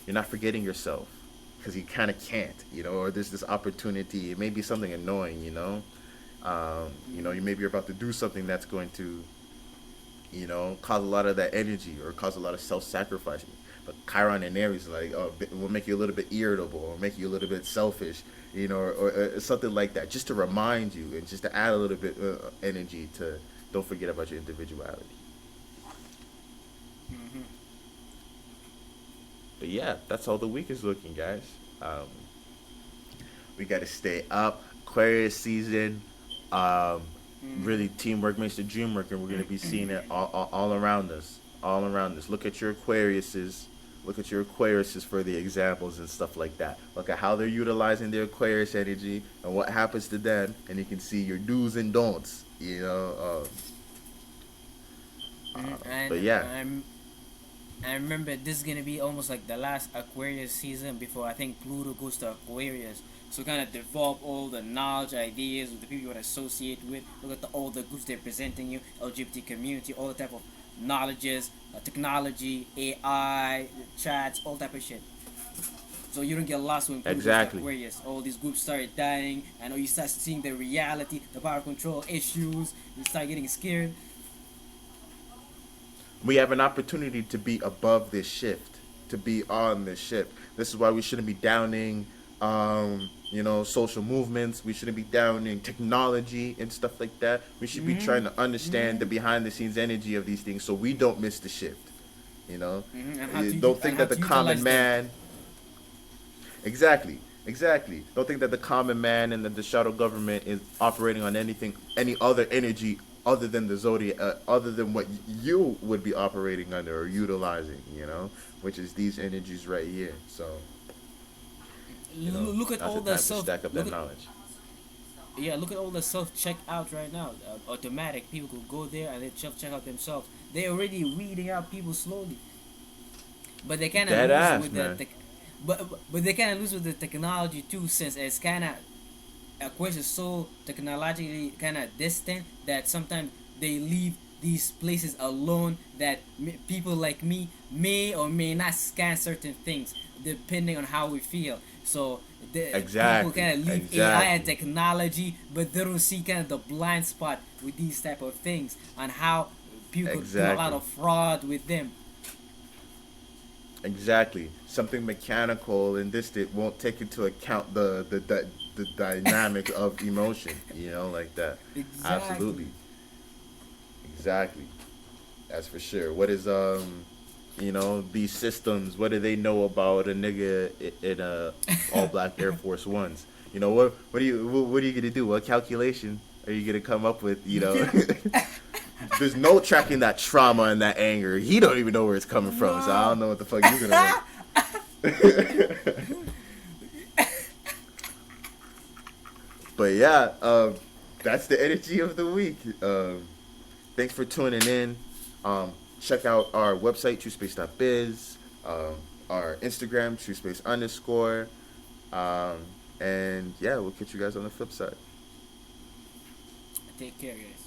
you're not forgetting yourself, because you kind of can't, or there's this opportunity. It may be something annoying, you maybe you're about to do something that's going to, cause a lot of that energy, or cause a lot of self-sacrifice. But Chiron and Aries, like, will make you a little bit irritable, or make you a little bit selfish, or something like that, just to remind you, and just to add a little bit energy to don't forget about your individuality. Mm-hmm. But yeah, that's how the week is looking, guys. Um, we got to stay up. Aquarius season. Um, Mm-hmm. Really, teamwork makes the dream work, and we're going to be seeing it all around us. All around us. Look at your Aquariuses. Look at your Aquariuses for the examples and stuff like that. Look at how they're utilizing their Aquarius energy and what happens to them, and you can see your do's and don'ts. Mm-hmm. But yeah, I remember this is gonna be almost like the last Aquarius season before I think Pluto goes to Aquarius. So kind of develop all the knowledge, ideas with the people you want to associate with. Look at all the groups they're presenting you, LGBT community, all the type of knowledges, technology, AI, chats, all type of shit. So you don't get lost when Pluto goes to exactly. Aquarius. All these groups start dying, and you start seeing the reality, the power control issues. You start getting scared. We have an opportunity to be above this shift, to be on this ship. This is why we shouldn't be downing, social movements. We shouldn't be downing technology and stuff like that. We should be Mm-hmm. trying to understand the Mm-hmm. behind the scenes energy of these things, so we don't miss the shift. You know, Mm-hmm. You don't And think how that the to common utilize them. man. Exactly. Exactly. Don't think that the common man and that the shadow government is operating on any other energy other than the zodiac, other than what you would be operating under or utilizing, which is these energies right here. So You know, Look at now's all the the time to self. stack up that Look at knowledge. Yeah, look at all the self checkout right now. Automatic. People could go there and they self check out themselves. They're already weeding out people slowly, but they kind of Dead lose ass, with the man. but they kind of lose with the technology too, since it's kind of of course is so technologically kind of distant that sometimes they leave these places alone that people like me may or may not scan certain things depending on how we feel. So the people Exactly. kind of leave AI and Exactly. technology, but they don't see kind of the blind spot with these type of things and how people could do a lot Exactly. of fraud with them. Exactly. Something mechanical and distant won't take into account the dynamic of emotion. You know, like that. Exactly. Absolutely. Exactly. That's for sure. What is you know, these systems? What do they know about a nigga in a all black Air Force Ones? You know, what are you gonna do? What calculation are you gonna come up with? You know, there's no tracking that trauma and that anger. He don't even know where it's coming from. So I don't Wow. know what the fuck you're gonna run. But yeah, that's the energy of the week. Thanks for tuning in. Check out our website, truespace.biz, our Instagram, truespace underscore. And yeah, we'll catch you guys on the flip side. Take care, guys.